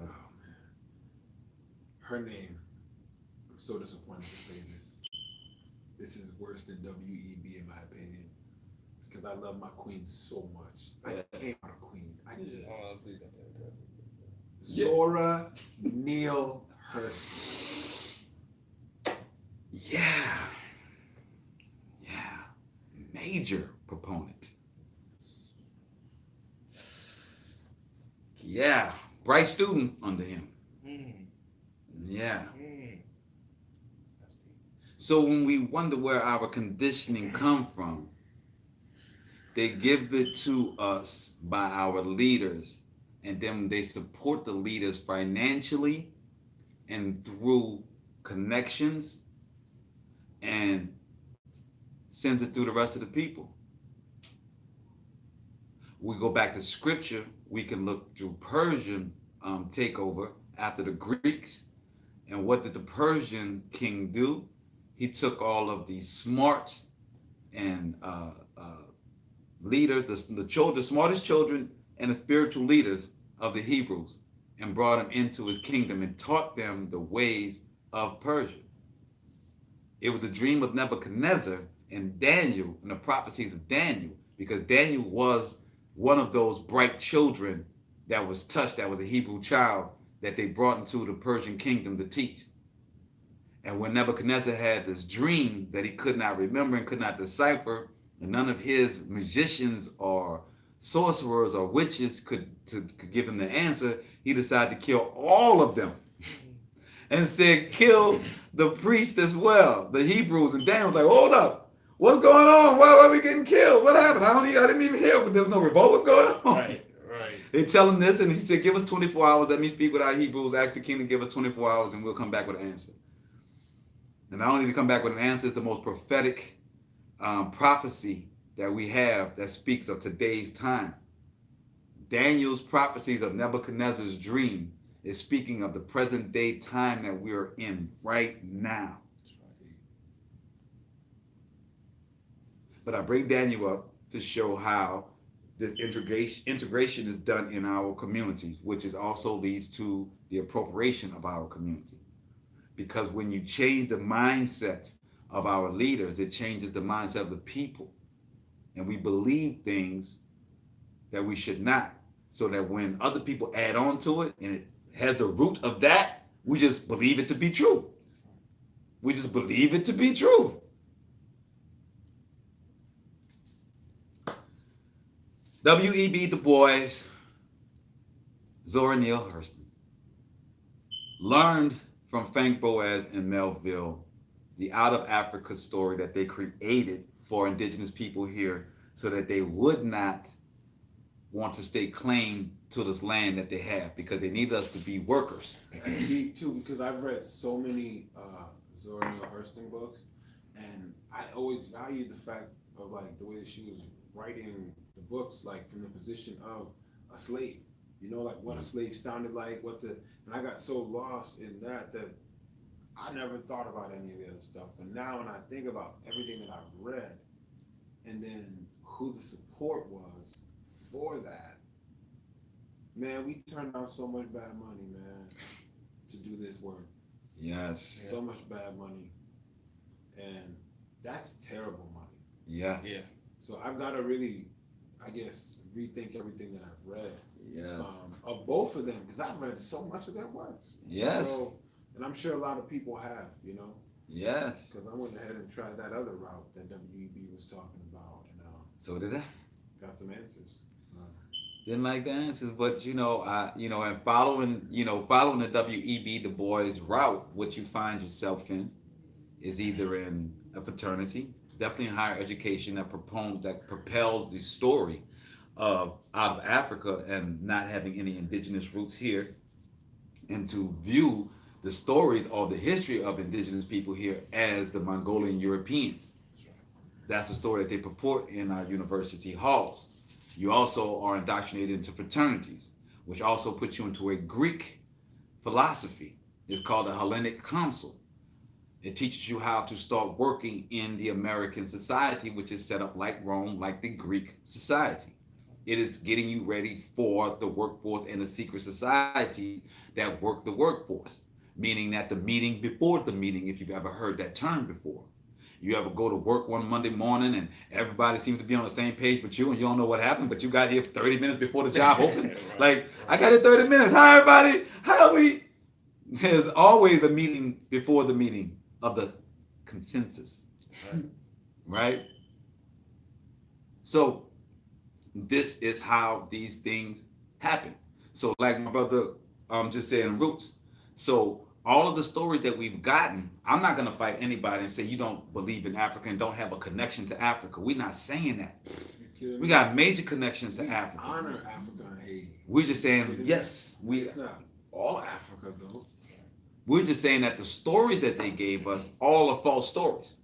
Oh, man. Her name. I'm so disappointed to say this. This is worse than W.E.B. in my opinion. Because I love my queen so much. I came out a queen. I just Zora Neale Hurston. Yeah. Major proponent. Yeah. Bright student under him. Yeah. That's deep. So when we wonder where our conditioning come from, they give it to us by our leaders, and then they support the leaders financially and through connections, and sends it through the rest of the people. We go back to scripture, we can look through Persian takeover after the Greeks. And what did the Persian king do? He took all of the smart and leaders, the smartest children and the spiritual leaders of the Hebrews, and brought them into his kingdom and taught them the ways of Persia. It was the dream of Nebuchadnezzar and Daniel and the prophecies of Daniel, because Daniel was one of those bright children that was touched, that was a Hebrew child that they brought into the Persian kingdom to teach. And when Nebuchadnezzar had this dream that he could not remember and could not decipher, and none of his magicians or sorcerers or witches could give him the answer, he decided to kill all of them and said, kill the priests as well, the Hebrews. And Daniel was like, hold up, what's going on? Why are we getting killed? What happened? I didn't even hear, but there was no revolt. What's going on? Right. They tell him this, and he said, give us 24 hours. Let me speak with our Hebrews, ask the king to give us 24 hours, and we'll come back with an answer. And not only to come back with an answer, it's the most prophetic prophecy that we have that speaks of today's time. Daniel's prophecies of Nebuchadnezzar's dream is speaking of the present day time that we're in right now. But I bring Daniel up to show how this integration is done in our communities, which is also leads to the appropriation of our community. Because when you change the mindset of our leaders, it changes the mindset of the people. And we believe things that we should not. So that when other people add on to it and it has the root of that, we just believe it to be true. We just believe it to be true. W.E.B. Du Bois, Zora Neale Hurston, learned from Frank Boas and Melville the out of Africa story that they created for indigenous people here so that they would not want to stake claim to this land that they have because they need us to be workers. That's deep too, because I've read so many Zora Neale Hurston books, and I always valued the fact of like the way that she was writing the books, like from the position of a slave. You know, like what a slave sounded like, and I got so lost in that I never thought about any of the other stuff. But now when I think about everything that I've read, and then who the support was for that, man, we turned down so much bad money, man, to do this work. Yes. So much bad money. And that's terrible money. Yes. Yeah. So I've got to really, I guess, rethink everything that I've read. Yes. Of both of them, because I've read so much of their works. Yes. So, and I'm sure a lot of people have, you know. Yes. Because I went ahead and tried that other route that W.E.B. was talking about, and So did I. got some answers. Didn't like the answers, but and following the W.E.B. Du Bois route, what you find yourself in is either in a fraternity, definitely in higher education that propels the story of out of Africa and not having any indigenous roots here, and to view the stories or the history of indigenous people here as the Mongolian Europeans. That's the story that they purport in our university halls. You also are indoctrinated into fraternities, which also puts you into a Greek philosophy. It's called the Hellenic Council. It teaches you how to start working in the American society, which is set up like Rome, like the Greek society. It is getting you ready for the workforce and the secret societies that work the workforce, meaning that the meeting before the meeting, if you've ever heard that term before. You ever go to work one Monday morning and everybody seems to be on the same page but you, and you don't know what happened, but you got here 30 minutes before the job opened. Like, I got here 30 minutes. Hi, everybody. How are we? There's always a meeting before the meeting of the consensus. Right? So this is how these things happen. So like my brother just said in Roots. So all of the stories that we've gotten, I'm not going to fight anybody and say you don't believe in Africa and don't have a connection to Africa. We're not saying that. We got major connections to Africa. Honor Africa and Haiti. We're just saying, yes. It's not all Africa, though. We're just saying that the stories that they gave us, all are false stories.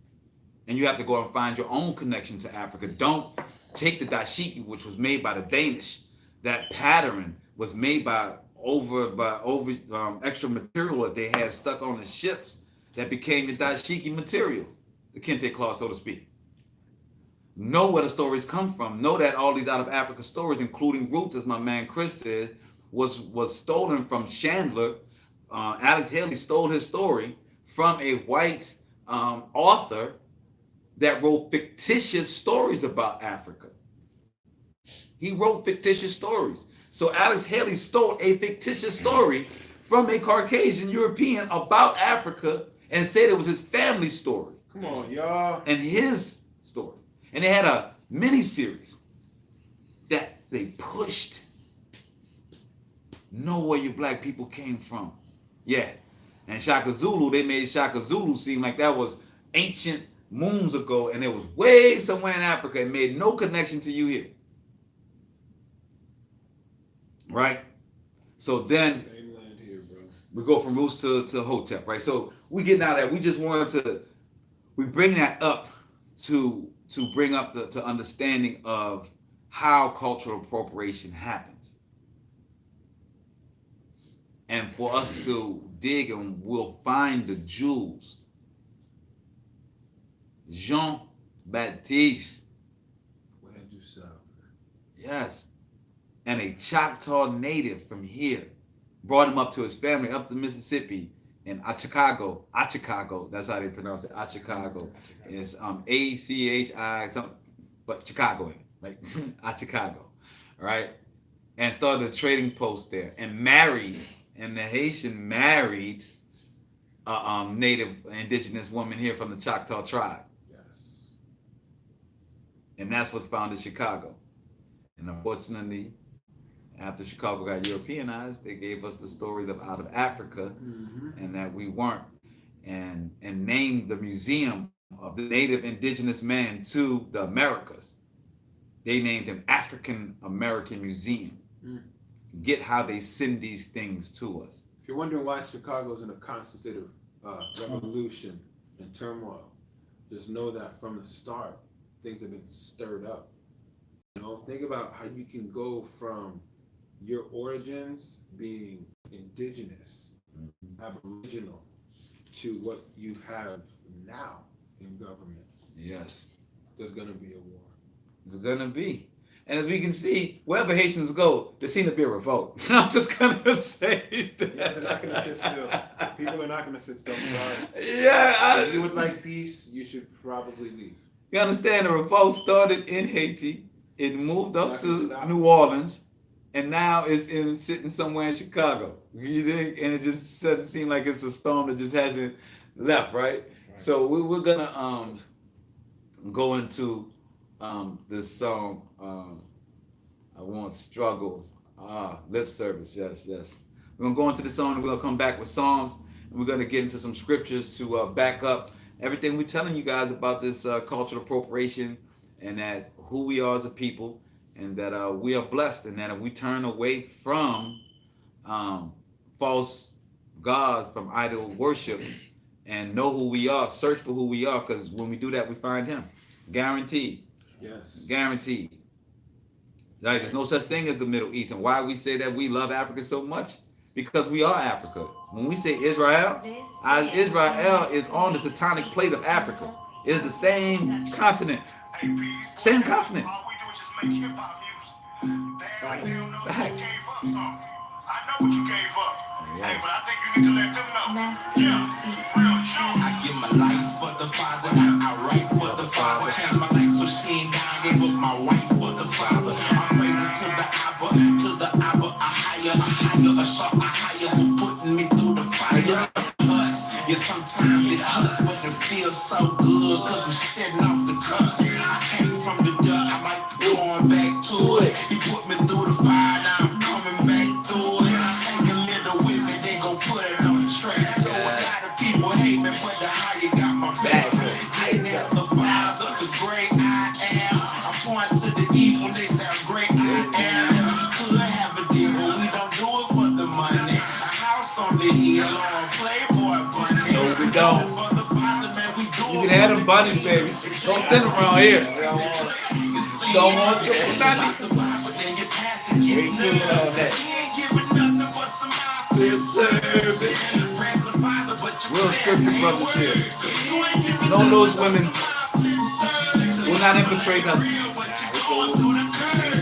And you have to go and find your own connection to Africa. Don't take the dashiki, which was made by the Danish. That pattern was made by extra material that they had stuck on the ships that became the dashiki material, the kente cloth, so to speak. Know where the stories come from. Know that all these out of Africa stories, including Roots, as my man Chris said, was stolen from Chandler. Alex Haley stole his story from a white author that wrote fictitious stories about Africa. He wrote fictitious stories. So Alex Haley stole a fictitious story from a Caucasian European about Africa and said it was his family story Come on, y'all. and his story. And they had a mini series that they pushed. Know where your black people came from. Yeah. And Shaka Zulu, they made Shaka Zulu seem like that was ancient moons ago, and it was way somewhere in Africa. It made no connection to you here. Right? So then Same land here, bro. we go from Roots to Hotep, right? So we getting out of that. We just wanted to, we bring that up to bring up the understanding of how cultural appropriation happens. And for us to dig, and we'll find the jewels. Jean-Baptiste, Where you saw? yes, and a Choctaw native from here brought him up to his family up the Mississippi in Chicago. Chicago, that's how they pronounce it. Chicago. It's ACHI something, but Chicago in it, right? Chicago, right? And started a trading post there and married. And the Haitian married a native indigenous woman here from the Choctaw tribe. Yes. And that's what's founded Chicago. And unfortunately, after Chicago got Europeanized, they gave us the stories of out of Africa and that we weren't. And named the museum of the native indigenous man to the Americas. They named him African American Museum. Get how they send these things to us. If you're wondering why Chicago's in a constant state of revolution and turmoil, just know that from the start, things have been stirred up. You know, think about how you can go from your origins being indigenous, aboriginal, to what you have now in government. Yes. There's gonna be a war. It's gonna be. And as we can see, wherever Haitians go, there seems to be a revolt. I'm just gonna say that. Yeah, they're not gonna sit still. People are not gonna sit still. I'm sorry. Yeah, If you would like peace, you should probably leave. you understand the revolt started in Haiti, it moved up It's not gonna to stop. New Orleans, and now it's sitting somewhere in Chicago. You think? And it just doesn't seem like it's a storm that just hasn't left, right? So we're gonna go into this song, I Want Struggle, Lip Service, yes. We're gonna go into the song and we're gonna come back with Psalms, and we're gonna get into some scriptures to back up everything we're telling you guys about this cultural appropriation, and that who we are as a people, and that we are blessed, and that if we turn away from false gods, from idol worship, and know who we are, search for who we are, because when we do that, we find him. Guaranteed. Yes. Guaranteed. Like, there's no such thing as the Middle East. And why we say that we love Africa so much? Because we are Africa. When we say Israel, Israel is on the tectonic plate of Africa. It is the same continent. Same continent. All we do is just make hip hop music. Damn, they don't know you gave up something. I know what you gave up. Hey, but I think you need to let them know. Yeah, real joke. I give my life for the Father. I write for the Father. Change my life so she ain't down. Gave up my wife for the Father. I praises to the Abba, a higher, a sharp, a higher for putting me through the fire. Yeah, sometimes it hurts, but it feels so good, cause I'm shedding off the cuss. I came from the dirt, I might be going back to it. He put me through the fire, now I'm coming back through it. I take a little with me, then go put it on the track. So a lot of people hate me, but the higher got my back. And that's the Father, the great I am. I point to the east when they say great I am. Could have a deal, but we don't do it for the money. A house on the hill, on Playboy bunny. No, we don't. You can have them bunnies, baby. Don't send them around here. Don't want your money. We doing all that. Lip service. Real scripture brothers here. Don't those women will not infiltrate us.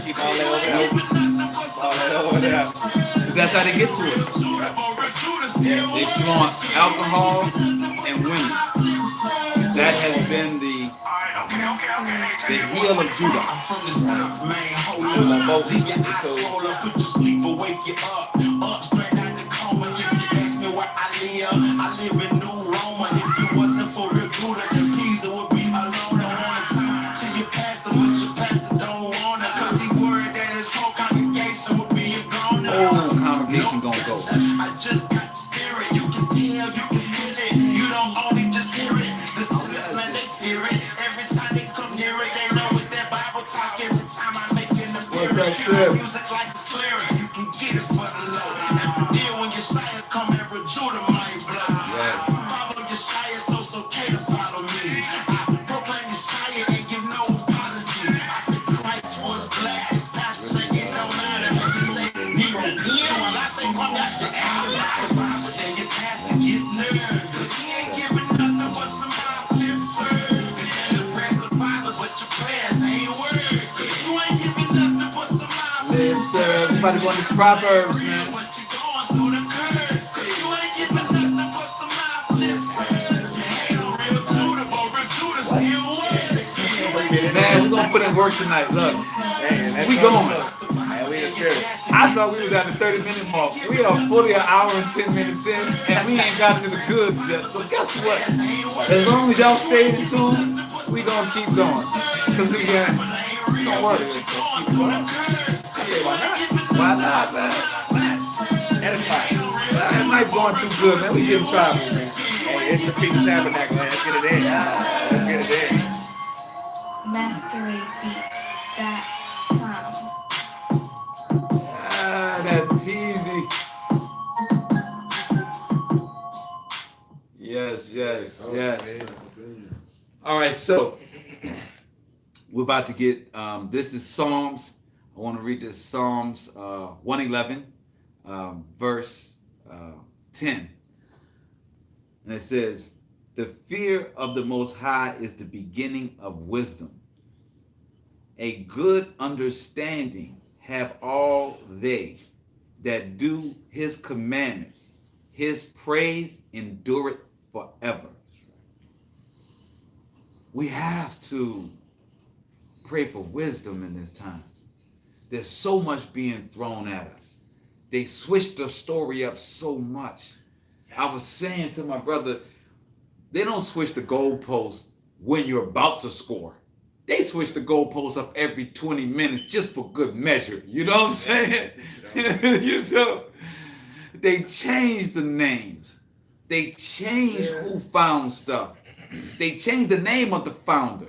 Keep all that over there. That's how they get to us. They flaunt alcohol and women. That has been the heel of Judah. I'm from the south, man. Hold up, leave your eyes roll up, put your sleep, awake you up. Up straight out the coma, lift Italia. I live in New Roma. If it wasn't for Recruiter, then Pisa would be alone. I wanna talk to your pastor, but your pastor don't wanna. Cause he worried that his whole congregation would be a goner. Whole congregation gonna go. I just got the spirit. You can tell, you can feel it. You don't only just hear it. The sinners, man, they fear it. Every time they come near it, they know it's that Bible talk. Every time I make an appearance, music like it's clearing. You can get it for the low. And for deal when your Shia come every Judah might blow. Follow your Shia, so it's okay to follow me. I proclaim your Shia and give no apology. I said Christ was black. Pastor say it don't matter. If you say European, while I say come that shit out of the Bible, then your pastor gets nervous. Cause he ain't giving nothing but some mouth lip service. And the prayers of the Father, but your prayers ain't words. Cause you ain't giving nothing but some mouth lip service. Everybody going to Proverbs, man. What you going through the curse? Cause you ain't giving nothing but some mouth lip service. You ain't a real Judah, but real Judah still works. Man, we're gonna put in work tonight. Look, Man, we going. Man, we in church. I thought we was at the 30-minute mark. We are fully an hour and 10 minutes in, and we ain't got to the goods yet. So guess what? As long as y'all stay in tune, we gonna keep going. Cause we got, don't worry. Why not, man? And it's fine. That night's going too good, man. We getting travel, man. Hey, it's the Feet Tabernacle, man. Let's get it in. Let's get it in. MasqueradeBeats.com. That's easy. Yes. All right, so we're about to get, this is Psalms. I want to read this Psalms 111, verse 10. And it says, the fear of the Most High is the beginning of wisdom. A good understanding have all they that do his commandments. His praise endureth forever. We have to pray for wisdom in this time. There's so much being thrown at us. They switched the story up so much. I was saying to my brother, they don't switch the goalposts when you're about to score. They switch the goalposts up every 20 minutes just for good measure. You know what I'm saying? You know, they change the names. They change who found stuff. They change the name of the founder.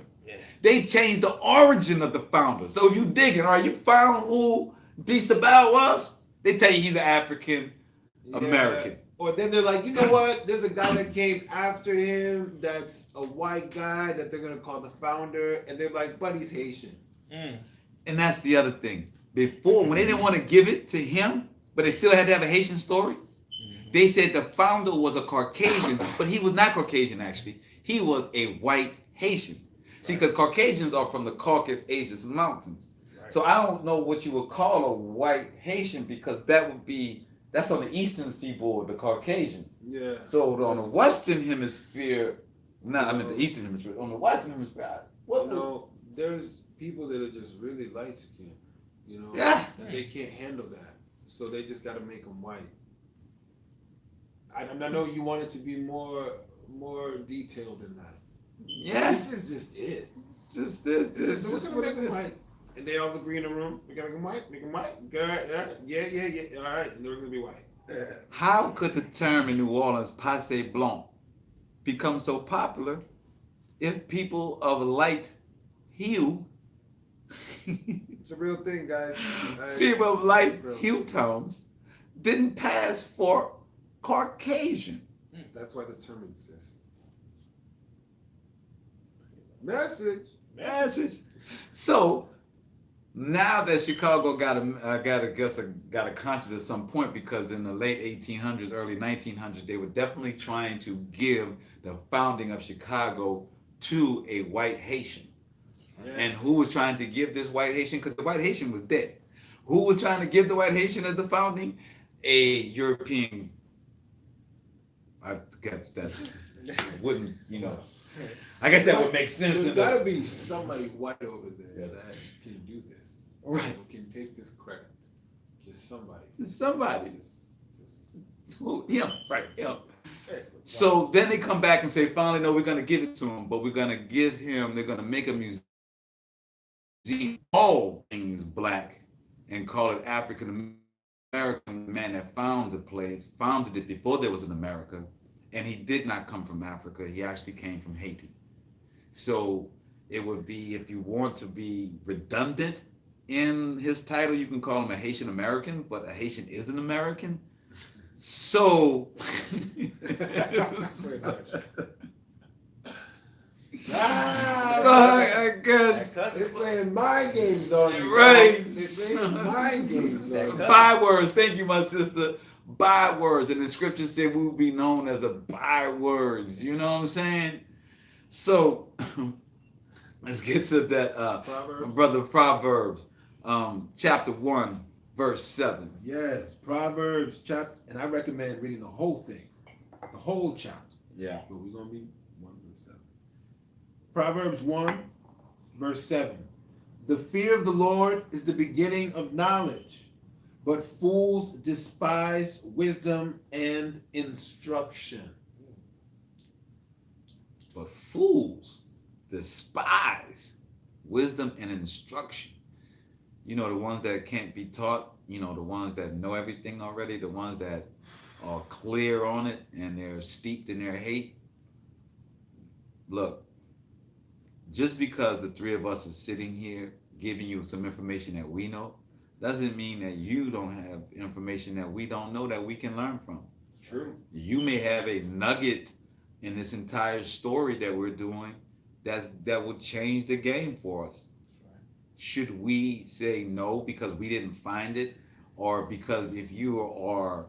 They changed the origin of the founder. So if you digging, all right, you found who D. Sabal was, they tell you he's an African American. Or then they're like, you know what? There's a guy that came after him that's a white guy that they're gonna call the founder, and they're like, but he's Haitian. And that's the other thing. Before, when they didn't want to give it to him, but they still had to have a Haitian story, they said the founder was a Caucasian, but he was not Caucasian actually. He was a white Haitian. See, because Caucasians are from the Caucasus Asian Mountains. So I don't know what you would call a white Haitian, because that's on the eastern seaboard, the Caucasians. Yeah. So on the western hemisphere, the eastern hemisphere, on the western hemisphere, there's people that are just really light skinned, Yeah. and they can't handle that. So they just got to make them white. I know you want it to be more detailed than that. Yes. This is just it. Just this. So Just we're what gonna it make them is. white. And they all agree in the room. We gotta make them white. Make them white. Yeah. All right. And they're gonna be white. How could the term in New Orleans "passe blanc" become so popular if people of light hue, It's a real thing, guys. people of light real hue thing. tones didn't pass for Caucasian? That's why the term exists. Message. So now that Chicago got a conscience at some point, because in the late 1800s, early 1900s, they were definitely trying to give the founding of Chicago to a white Haitian. Yes. And who was trying to give this white Haitian? Because the white Haitian was dead. Who was trying to give the white Haitian as the founding? A European. I guess that wouldn't, I guess that would make sense. There's got to be somebody white over there that can do this. Right. Who can take this credit. Just somebody. Somebody. Just Him, right? Him. So then they come back and say, finally, no, we're going to give it to him, but we're going to give him, they're going to make a museum, all things black, and call it African American. Man that founded the place, founded it before there was an America, and he did not come from Africa. He actually came from Haiti. So it would be, if you want to be redundant in his title, you can call him a Haitian American, but a Haitian is an American. So, Pretty much. so I guess They're playing mind games on you. Right. They're playing mind games on you. bywords. Thank you, my sister. Bywords, and the scripture said we will be known as a bywords. You know what I'm saying? So let's get to that, Proverbs? brother. Proverbs, chapter 1, verse 7. Yes, Proverbs chapter, and I recommend reading the whole thing, the whole chapter. Yeah. But we're gonna be 1 verse 7. Proverbs 1, verse 7. The fear of the Lord is the beginning of knowledge, but fools despise wisdom and instruction. But fools despise wisdom and instruction. You know, the ones that can't be taught, you know, the ones that know everything already, the ones that are clear on it and they're steeped in their hate. Look, just because the three of us are sitting here giving you some information that we know, doesn't mean that you don't have information that we don't know that we can learn from. True. You may have a nugget in this entire story that we're doing that would change the game for us. Should we say no because we didn't find it, or because if you are,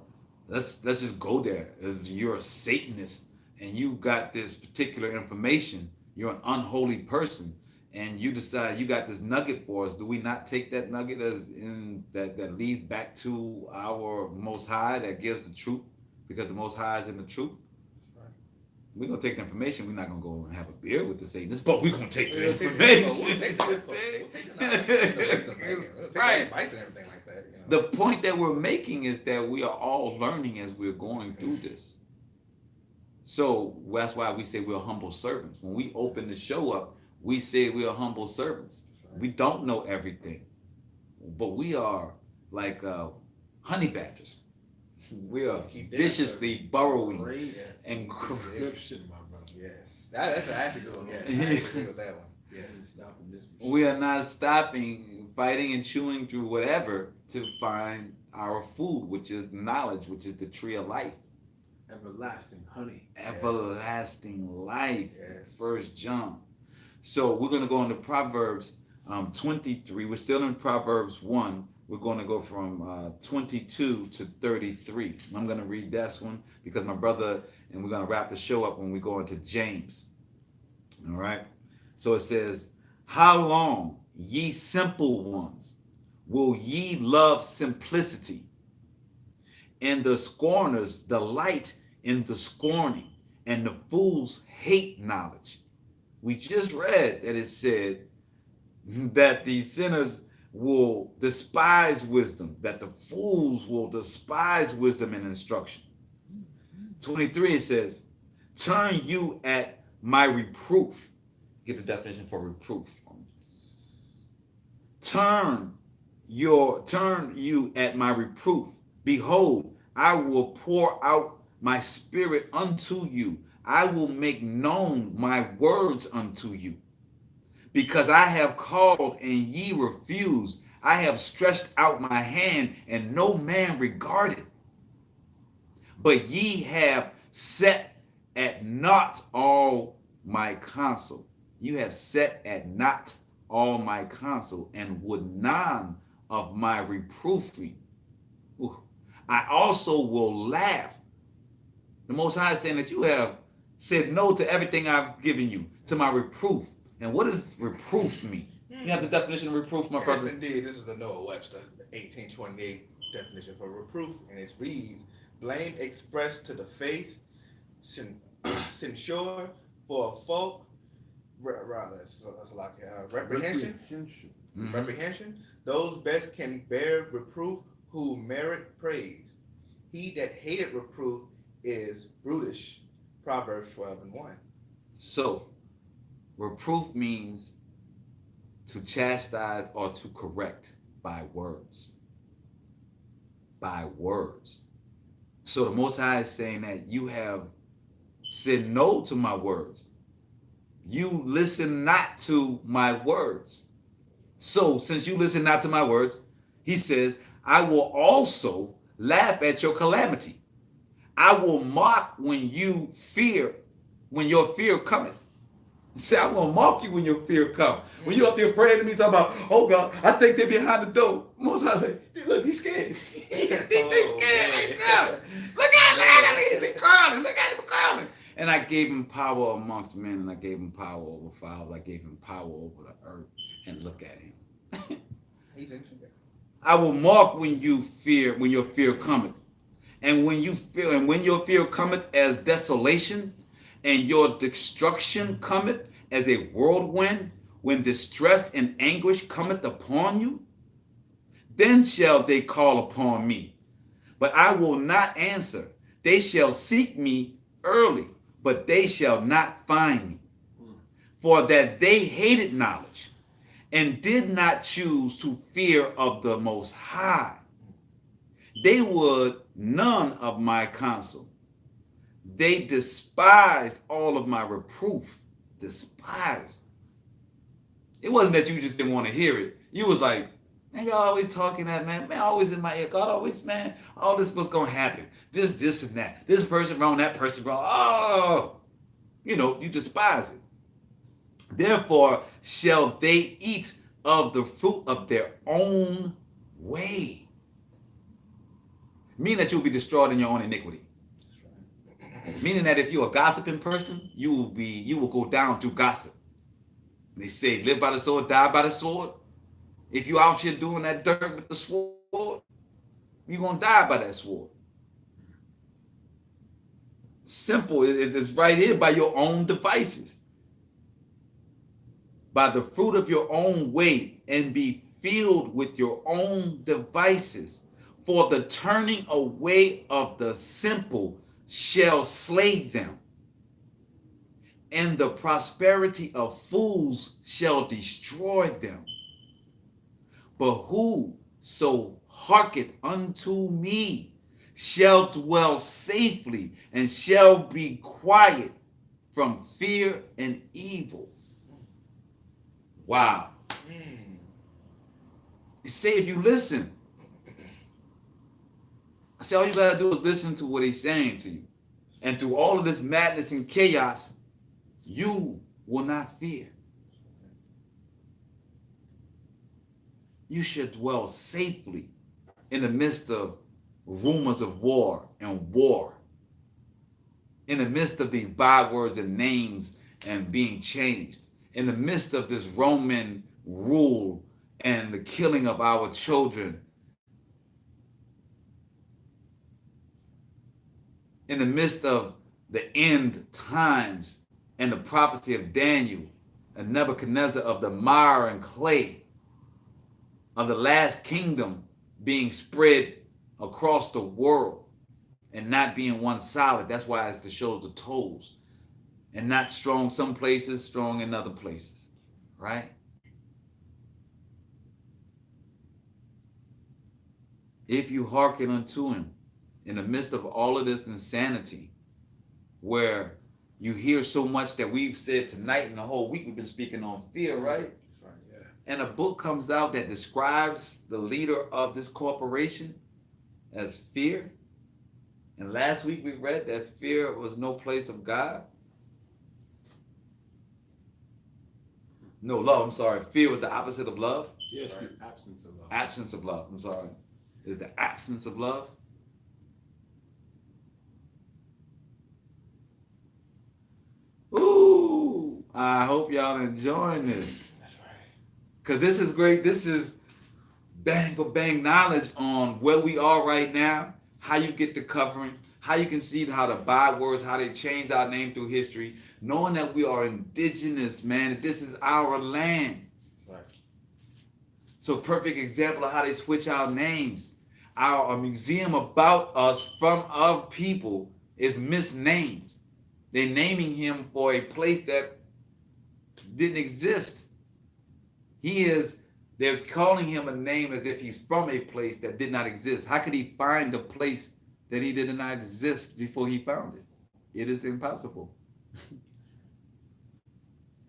let's just go there. If you're a Satanist and you got this particular information, you're an unholy person, and you decide you got this nugget for us, do we not take that nugget as in that leads back to our Most High that gives the truth, because the Most High is in the truth? We're gonna take the information. We're not gonna go and have a beer with the Satanists, but we're gonna take the information. We'll take the Right. advice and everything like that. You know? The point that we're making is that we are all learning as we're going through this. So that's why we say we're humble servants. When we open the show up, we say we are humble servants. We don't know everything, but we are like honey badgers. We are viciously burrowing Great and description, my brother. Yes, that's a good one. Yeah, I agree with that one. Yes. Yes. Stopping this. we are not stopping, fighting and chewing through whatever to find our food, which is knowledge, which is the tree of life. Everlasting honey. Everlasting life. Yes. 1 John. So we're going to go into Proverbs 23. We're still in Proverbs 1. We're going to go from 22 to 33. I'm going to read this one because my brother, and we're going to wrap the show up when we go into James. All right. So it says, how long, ye simple ones, will ye love simplicity? And the scorners delight in the scorning, and the fools hate knowledge. We just read that it said that the sinners will despise wisdom, that the fools will despise wisdom and instruction. 23, it says, turn you at my reproof. Get the definition for reproof. Turn you at my reproof. Behold, I will pour out my spirit unto you. I will make known my words unto you. Because I have called and ye refused. I have stretched out my hand and no man regarded. But ye have set at naught all my counsel. You have set at naught all my counsel, and would none of my reproofing. Ooh. I also will laugh. The Most High is saying that you have said no to everything I've given you, to my reproof. And what does reproof mean? You have the definition of reproof, my brother? Yes, indeed. This is the Noah Webster 1828 definition for reproof, and it reads: blame expressed to the face, censure for a fault, that's a lot. Reprehension. Mhm. Reprehension. Those best can bear reproof who merit praise. He that hated reproof is brutish, Proverbs 12:1. So, reproof means to chastise or to correct by words. By words. So the Most High is saying that you have said no to my words. You listen not to my words. So since you listen not to my words, he says, I will also laugh at your calamity. I will mock when you fear, when your fear cometh. Say, I'm gonna mock you when your fear comes. When you up there praying to me, talking about, oh God, I think they're behind the door. Most I say, look, he's scared. He's scared right now. Look at him, he's crawling. Look at him crawling. And I gave him power amongst men, and I gave him power over fowls. I gave him power over the earth. And look at him. He's in fear. I will mock when you fear, when your fear cometh. And when your fear cometh as desolation, and your destruction cometh as a whirlwind, when distress and anguish cometh upon you, then shall they call upon me, but I will not answer. They shall seek me early, but they shall not find me. For that they hated knowledge, and did not choose to fear of the Most High. They would none of my counsel. They despised all of my reproof. Despised. It wasn't that you just didn't want to hear it. You was like, man, y'all always talking that, man. Man, always in my ear. God always, man, all this was going to happen. This and that. This person wrong, that person wrong. Oh, you despise it. Therefore shall they eat of the fruit of their own way. Meaning that you'll be destroyed in your own iniquity. Meaning that if you're a gossiping person, you will go down through gossip. They say, live by the sword, die by the sword. If you out here doing that dirt with the sword, you're going to die by that sword. Simple. It's right here by your own devices. By the fruit of your own way, and be filled with your own devices. For the turning away of the simple shall slay them, and the prosperity of fools shall destroy them. But whoso hearketh unto me shall dwell safely, and shall be quiet from fear and evil. Wow. You say if you listen, I say all you gotta do is listen to what he's saying to you. And through all of this madness and chaos, you will not fear. You should dwell safely in the midst of rumors of war and war. In the midst of these bywords and names and being changed. In the midst of this Roman rule and the killing of our children. In the midst of the end times and the prophecy of Daniel and Nebuchadnezzar of the mire and clay of the last kingdom being spread across the world and not being one solid. That's why it shows the toes and not strong some places, strong in other places, right? If you hearken unto him in the midst of all of this insanity, where you hear so much that we've said tonight and the whole week we've been speaking on fear, right? That's right, yeah. And a book comes out that describes the leader of this corporation as fear. And last week we read that fear was no place of God. No, love, I'm sorry. Fear was the opposite of love. Yes, the absence of love. Absence of love, I'm sorry. Is the absence of love. Ooh, I hope y'all enjoying this. That's right. Because this is great. This is bang for bang knowledge on where we are right now, how you get the covering, how you can see how the bywords, how they changed our name through history, knowing that we are indigenous, man, that this is our land. Right. So perfect example of how they switch our names. A museum about us from our people is misnamed. They're naming him for a place that didn't exist. They're calling him a name as if he's from a place that did not exist. How could he find a place that he did not exist before he found it? It is impossible.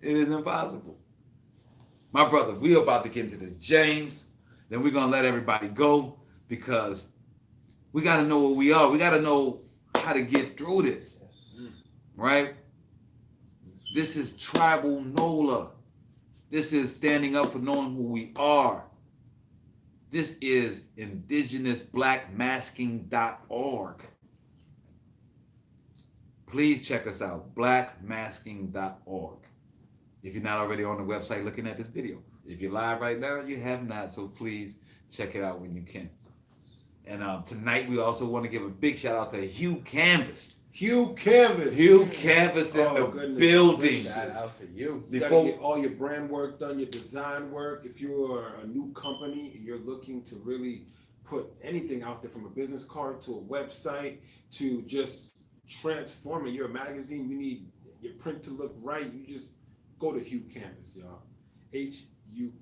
It is impossible. My brother, we're about to get into this James. Then we're going to let everybody go because we got to know where we are. We got to know how to get through this. Yes. Right? This is tribal Nola. This is standing up for knowing who we are. This is indigenousblackmasking.org. Please check us out, blackmasking.org. If you're not already on the website looking at this video. If you're live right now, you have not, so please check it out when you can. And tonight we also want to give a big shout out to Hugh Canvas. Hugh Canvas. Hugh Canvas in the goodness building. gracious. Shout out to you. You gotta get all your brand work done, your design work. If you're a new company and you're looking to really put anything out there, from a business card to a website to just transforming your magazine, you need your print to look right. You just go to Hugh Canvas, y'all. HUE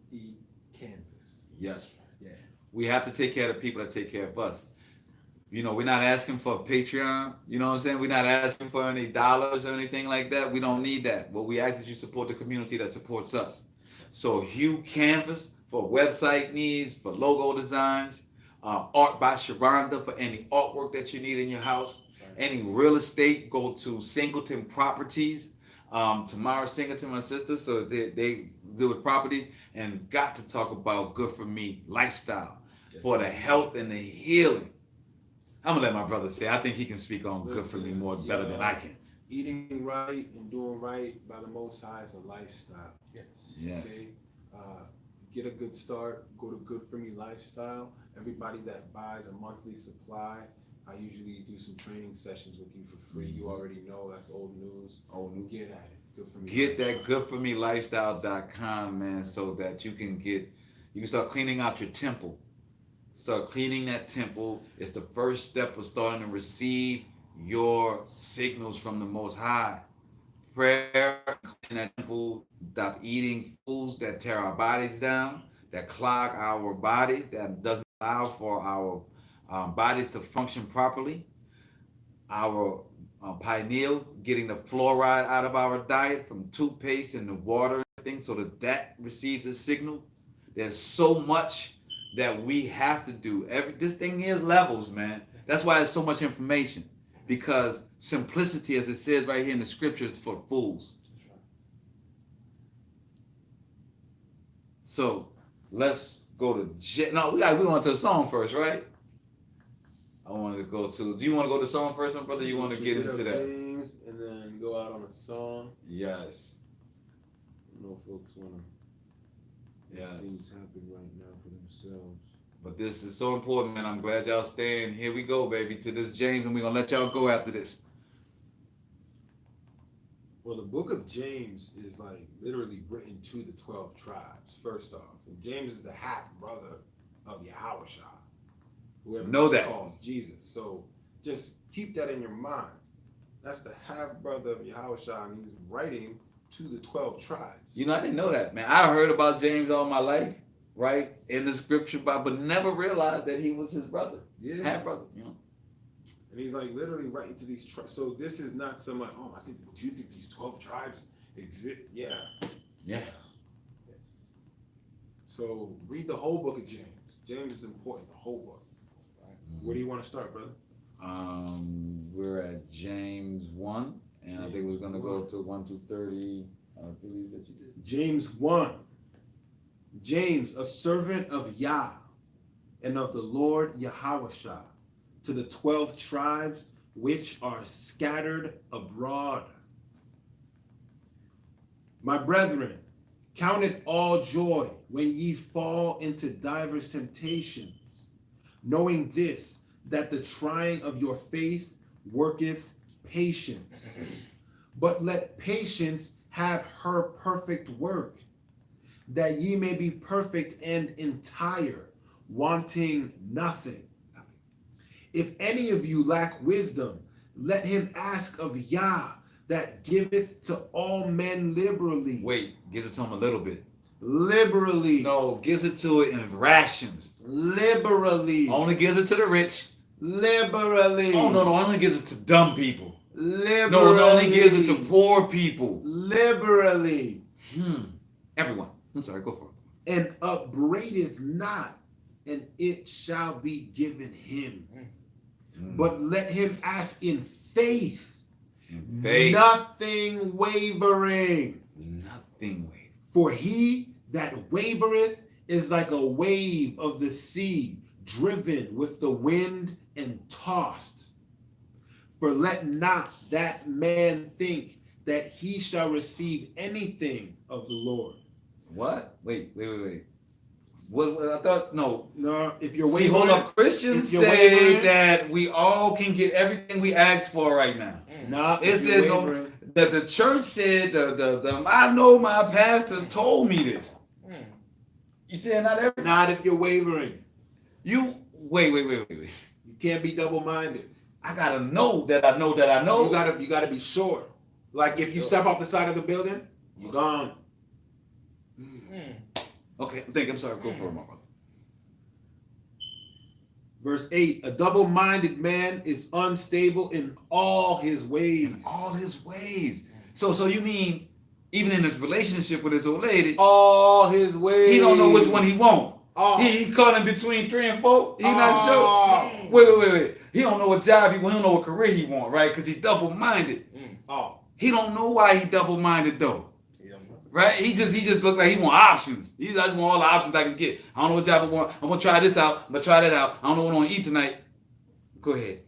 Canvas. Yes. Yeah. We have to take care of the people that take care of us. You know, we're not asking for a Patreon. You know what I'm saying? We're not asking for any dollars or anything like that. We don't need that. What we ask is you support the community that supports us. So Hugh Canvas for website needs, for logo designs, Art by Sharonda for any artwork that you need in your house. Any real estate, go to Singleton Properties. Tamara Singleton, my sister, so they deal with properties, and got to talk about Good For Me lifestyle for the health and the healing. I'm gonna let my brother say. I think he can speak on Good For Me better than I can. Eating right and doing right by the Most High is a lifestyle. Yes. Yes. Okay. Get a good start. Go to Good For Me Lifestyle. Everybody that buys a monthly supply, I usually do some training sessions with you for free. You already know that's old news. Get at it. Good For Me. Get that goodformelifestyle.com, man, so that you can start cleaning out your temple. Start cleaning that temple. It's the first step of starting to receive your signals from the Most High. Prayer, cleaning that temple, stop eating foods that tear our bodies down, that clog our bodies, that doesn't allow for our bodies to function properly. Our pineal, getting the fluoride out of our diet from toothpaste and the water and things so that receives a signal. There's so much that we have to do. This thing is levels, man. That's why there's so much information, because simplicity, as it says right here in the scriptures, is for fools. So let's go to we want to a song first, right? I wanted to go to. Do you want to go to song first, my brother? You want to get into that? James, and then go out on a song. Yes. I know folks want to. Yes. Things happen right now for themselves. But this is so important, man. I'm glad y'all staying. Here we go, baby, to this James, and we're gonna let y'all go after this. Well, the book of James is like literally written to the 12 tribes. First off, and James is the half brother of Yahushua, whoever Know that. calls Jesus. So just keep that in your mind. That's the half brother of Yahushua, and he's writing to the 12 tribes. You know, I didn't know that, man. I heard about James all my life, right, in the scripture, but never realized that he was his brother, half brother. You know. And he's like literally writing to these tribes. So this is not so much, do you think these 12 tribes exist? Yeah. Yeah. So read the whole book of James. James is important, the whole book. Where do you want to start, brother? We're at James 1, and I think we're going to go to 1 to 30. I believe that you did. James 1. James, a servant of Yah and of the Lord Yahushua, to the 12 tribes which are scattered abroad. My brethren, count it all joy when ye fall into divers temptations, knowing this, that the trying of your faith worketh patience. But let patience have her perfect work, that ye may be perfect and entire, wanting nothing. If any of you lack wisdom, let him ask of Yah, that giveth to all men liberally. Wait, give it to him a little bit. Liberally. No, gives it to it in rations. Liberally. Only gives it to the rich. Liberally. Oh no, only gives it to dumb people. Liberally. No, only gives it to poor people. Liberally. Everyone. I'm sorry, go for it. And upbraideth not, and it shall be given him. But let him ask in faith, nothing wavering. Nothing wavering. For he that wavereth is like a wave of the sea, driven with the wind and tossed. For let not that man think that he shall receive anything of the Lord. What? Wait. What I thought, no. No, if you're See, wavering. hold up. Christians say that we all can get everything we ask for right now. Nah, It says no, that the church said, I know my pastors told me this. You said not if you're wavering. You, wait. You can't be double-minded. I gotta know that I know that I know. You gotta be sure. Like if you step off the side of the building, you're gone. Okay, I'm sorry. Go for it, my brother. Verse 8, a double-minded man is unstable in all his ways. All his ways. So you mean even in his relationship with his old lady, all his ways. he don't know which one he want. Oh. He caught in between 3 and 4. He not sure. Wait. He don't know what job he want. He don't know what career he want, right? Because he double-minded. He don't know why he double-minded though. Right? He just look like he want options. He just want all the options I can get. I don't know what job I want. I'm gonna try this out. I'm gonna try that out. I don't know what I want to eat tonight. Go ahead.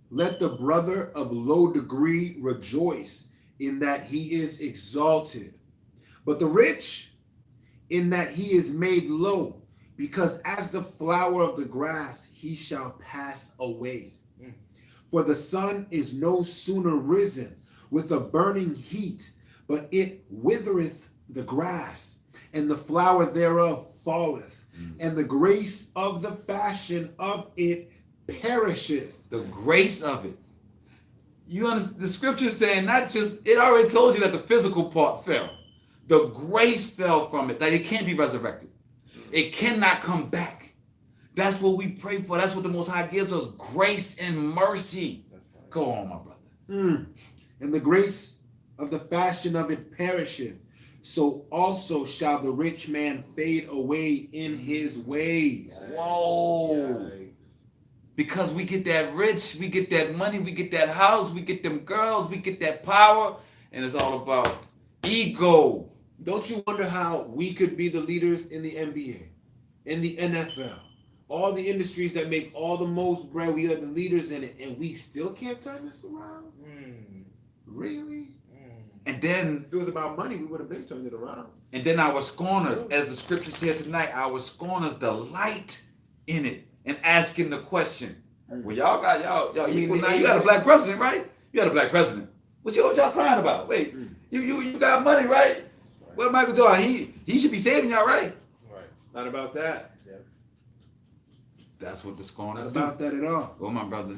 Let the brother of low degree rejoice in that he is exalted, but the rich in that he is made low, because as the flower of the grass he shall pass away. For the sun is no sooner risen with a burning heat, but it withereth the grass, and the flower thereof falleth, and the grace of the fashion of it perisheth. The grace of it. You understand? The scripture is saying not just, it already told you that the physical part fell. The grace fell from it, that it can't be resurrected. It cannot come back. That's what we pray for. That's what the Most High gives us, grace and mercy. Go on, my brother. And the grace of the fashion of it perisheth, so also shall the rich man fade away in his ways. Whoa. Because we get that rich, we get that money, we get that house, we get them girls, we get that power, and it's all about ego. Don't you wonder how we could be the leaders in the NBA, in the NFL, all the industries that make all the most bread, we are the leaders in it, and we still can't turn this around? Really? And then, if it was about money, we would have been turned it around. And then our scorners, as the scripture said tonight, our scorners delight in it and asking the question. Well, y'all equal now. You got a black president, right? You got a black president. What y'all crying about? Wait, you got money, right? Well, Michael Jordan, he should be saving y'all, right? Right. Not about that. Yeah. That's what the scorners Not do. about that at all. Well, my brother.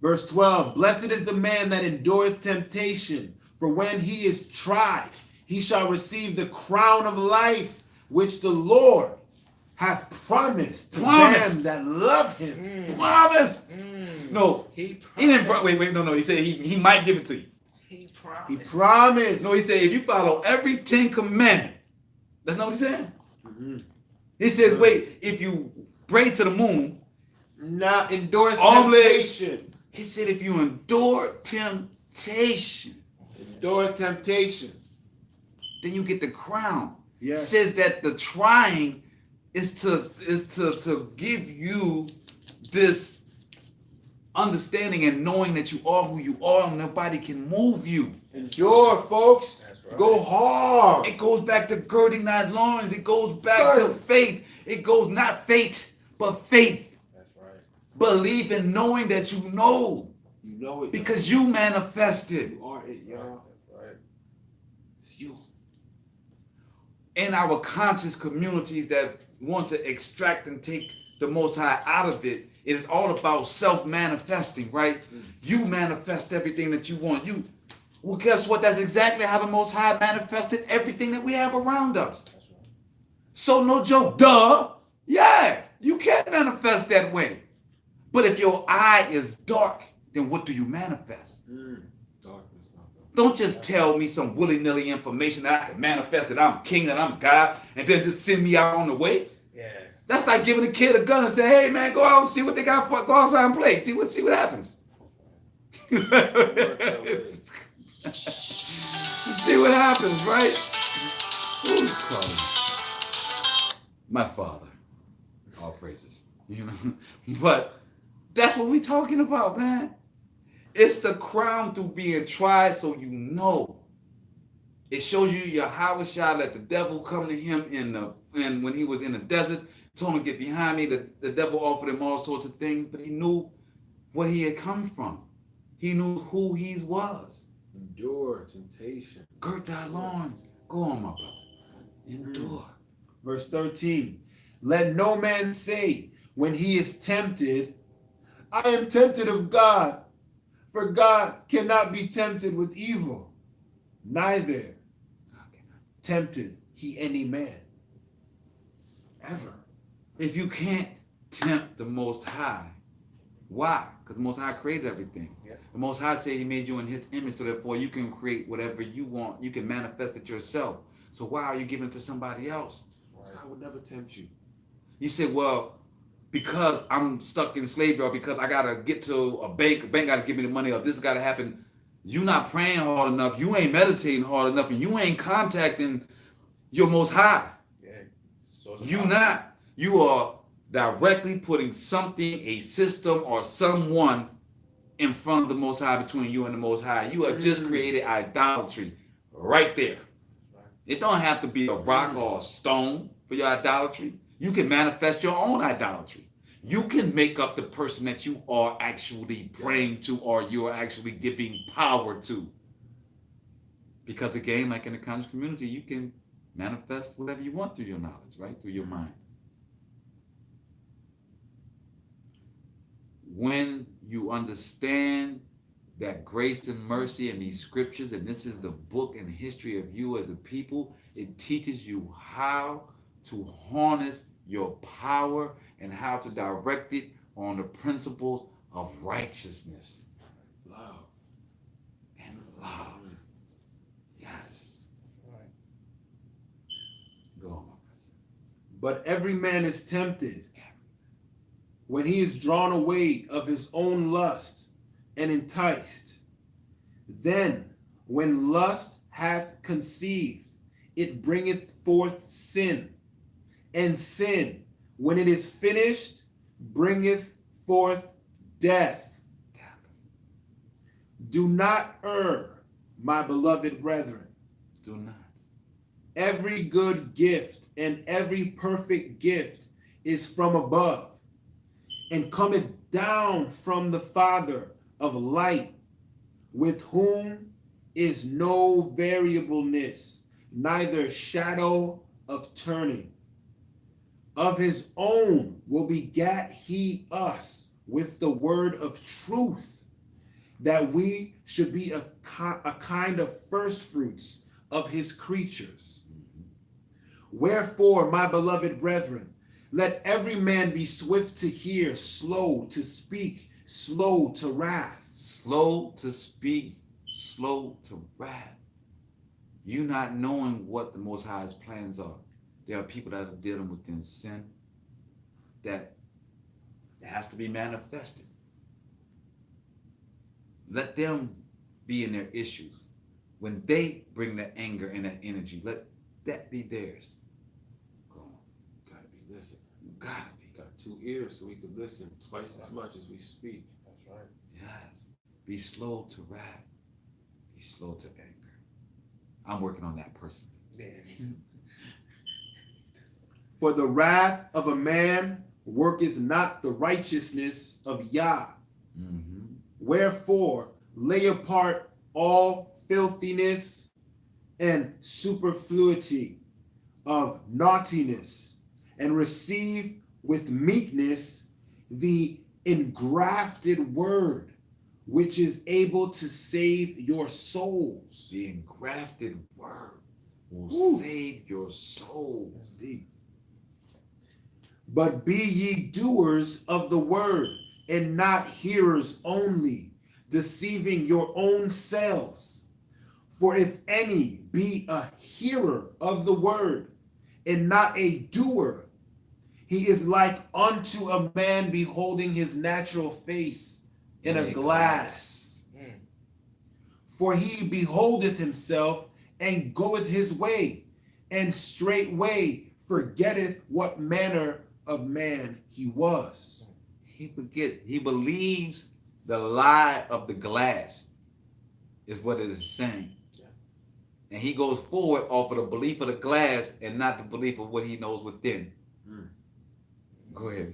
Verse 12, blessed is the man that endureth temptation, for when he is tried, he shall receive the crown of life, which the Lord hath promised to them that love him. Promise. No, He didn't. Wait. No. He said he might give it to you. He promised. He promised. No, he said if you follow every 10 commandments, that's not what he said. He said, wait, if you pray to the moon, not endure temptation. He said if you endure temptation, then you get the crown. Yes. It says that the trying is to give you this understanding and knowing that you are who you are and nobody can move you. Endure, folks. That's right. Go hard. It goes back to girding thy loins. It goes back to faith. It goes not fate, but faith. That's right. Believe in knowing that you know. You know it. Because you manifested. You are it, y'all. That's right. It's you. In our conscious communities that want to extract and take the Most High out of it, It is all about self-manifesting, right? You manifest everything that you want. Well, guess what? That's exactly how the Most High manifested everything that we have around us. So no joke, duh. Yeah, you can manifest that way. But if your eye is dark, then what do you manifest? Darkness, my God. Don't just tell me some willy-nilly information that I can manifest, that I'm king, that I'm God, and then just send me out on the way. Yeah. That's like giving a kid a gun and saying, hey man, go out and see what they got for, go outside and play. See what happens. See what happens, right? Who's calling? My father. All praises. You know? But that's what we're talking about, man. It's the crown through being tried so you know. It shows you Yahushua let the devil come to him when he was in the desert, told him to get behind me. The devil offered him all sorts of things, but he knew where he had come from. He knew who he was. Endure temptation. Gird thy loins. Go on, my brother. Endure. Verse 13. Let no man say when he is tempted, I am tempted of God, for God cannot be tempted with evil, neither tempted he any man. Ever. If you can't tempt the Most High, why? Because the Most High created everything. Yeah. The Most High said he made you in his image, so therefore you can create whatever you want. You can manifest it yourself. So why are you giving it to somebody else? I would never tempt you. You said, well, because I'm stuck in slavery, or because I gotta get to a bank gotta give me the money, or this gotta happen. You not praying hard enough, you ain't meditating hard enough, and you ain't contacting your Most High. Yeah. You not. You are directly putting something, a system, or someone in front of the Most High, between you and the Most High. You have just created idolatry right there. It don't have to be a rock or a stone for your idolatry. You can manifest your own idolatry. You can make up the person that you are actually praying to, or you are actually giving power to. Because again, like in the conscious community, you can manifest whatever you want through your knowledge, right? Through your mind. When you understand that grace and mercy and these scriptures, and this is the book and history of you as a people, it teaches you how to harness your power and how to direct it on the principles of righteousness. Love. And love. Yes. Go on, my brother. But every man is tempted when he is drawn away of his own lust and enticed. Then, when lust hath conceived, it bringeth forth sin. And sin, when it is finished, bringeth forth death. Do not err, my beloved brethren. Do not. Every good gift and every perfect gift is from above, and cometh down from the Father of light, with whom is no variableness, neither shadow of turning. Of his own will begat he us with the word of truth, that we should be a kind of first fruits of his creatures. Wherefore, my beloved brethren, let every man be swift to hear, slow to speak, slow to wrath. Slow to speak, slow to wrath. You not knowing what the Most High's plans are. There are people that are dealing within sin that has to be manifested. Let them be in their issues. When they bring that anger and that energy, let that be theirs. Go on. Gotta be listening. Gotta be. Got 2 ears so we could listen twice as much as we speak. That's right. Yes. Be slow to wrath. Be slow to anger. I'm working on that personally. Yeah. For the wrath of a man worketh not the righteousness of Yah. Mm-hmm. Wherefore, lay apart all filthiness and superfluity of naughtiness, and receive with meekness the engrafted word, which is able to save your souls. The engrafted word will Woo. save your soul. Deep. But be ye doers of the word, and not hearers only, deceiving your own selves. For if any be a hearer of the word, and not a doer, he is like unto a man beholding his natural face in a glass. For he beholdeth himself, and goeth his way, and straightway forgetteth what manner of man he was. He forgets. He believes the lie of the glass is what it is saying. And he goes forward off of the belief of the glass and not the belief of what he knows within. Go ahead.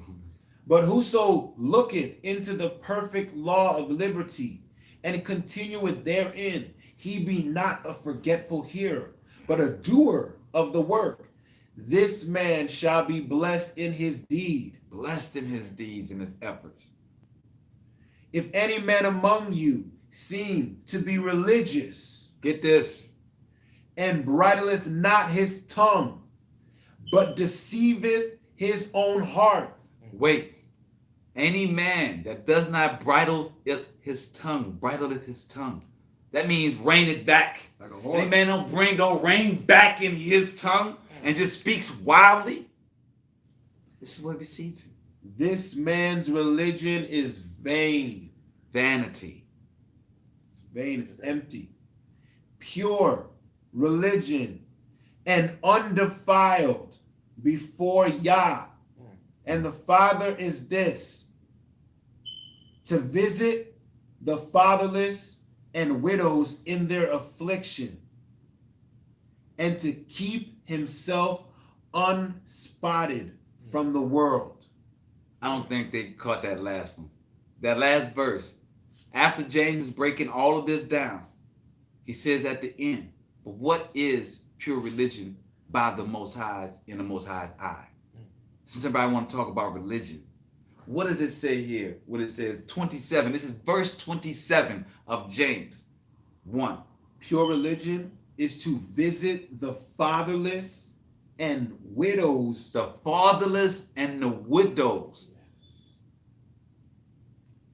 But whoso looketh into the perfect law of liberty, and continueth therein, he be not a forgetful hearer, but a doer of the work. This man shall be blessed in his deed. Blessed in his deeds and his efforts. If any man among you seem to be religious, Get this. and bridleth not his tongue, but deceiveth his own heart. Wait. Any man that does not bridle his tongue, bridleth his tongue. That means rein it back. Like a horse. Any man don't rein back in his tongue and just speaks wildly. This is what we see. This man's religion is vain. Vanity. It's vain, it's empty. Pure religion and undefiled before Yah. And the Father is this: to visit the fatherless and widows in their affliction, and to keep himself unspotted from the world. I don't think they caught that last one. That last verse. After James is breaking all of this down, he says at the end, but what is pure religion by the Most High's in the Most High's eye? Since everybody want to talk about religion, what does it say here? What it says, 27. This is verse 27 of James 1. Pure religion is to visit the fatherless and widows. The fatherless and the widows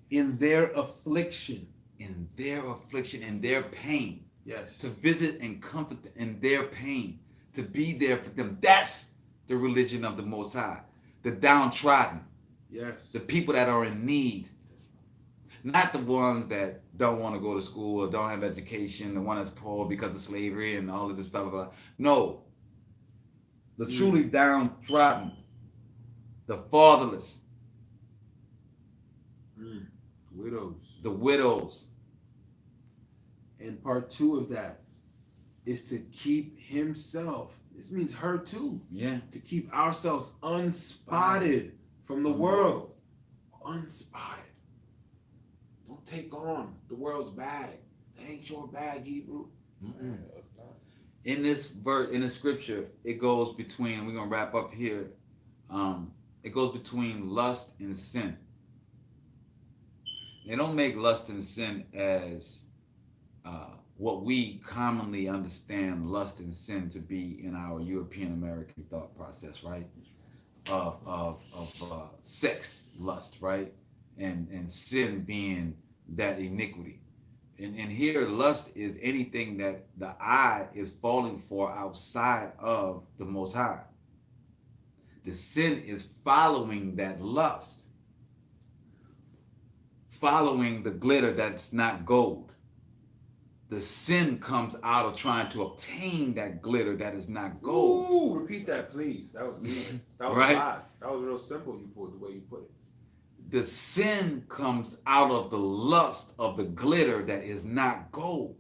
In their affliction. in their affliction and their pain. Yes. To visit and comfort them in their pain, to be there for them. That's the religion of the Most High. The downtrodden, Yes. the people that are in need. Not the ones that don't want to go to school or don't have education, the one that's poor because of slavery and all of this blah, blah, blah. No. The truly downtrodden, the fatherless, Widows. the widows. And part 2 of that is to keep himself. This means her too. Yeah. To keep ourselves unspotted from the world. Unspotted. Don't take on the world's bag. That ain't your bag, Hebrew. In this verse, in the scripture, it goes between, we're going to wrap up here. It goes between lust and sin. They don't make lust and sin as what we commonly understand lust and sin to be in our European American thought process, right? Of sex, lust, right? And sin being that iniquity. And here, lust is anything that the eye is falling for outside of the Most High. The sin is following that lust, following the glitter that's not gold. The sin comes out of trying to obtain that glitter that is not gold. Ooh, repeat that, please. That was good. That was Right. a lot. That was real simple. You put the way you put it. The sin comes out of the lust of the glitter that is not gold.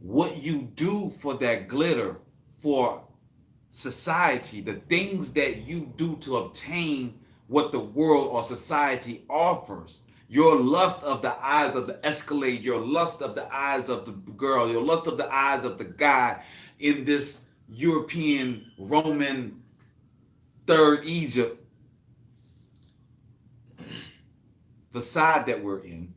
What you do for that glitter, for society, the things that you do to obtain what the world or society offers, your lust of the eyes of the Escalade, your lust of the eyes of the girl, your lust of the eyes of the guy in this European Roman third Egypt, facade that we're in,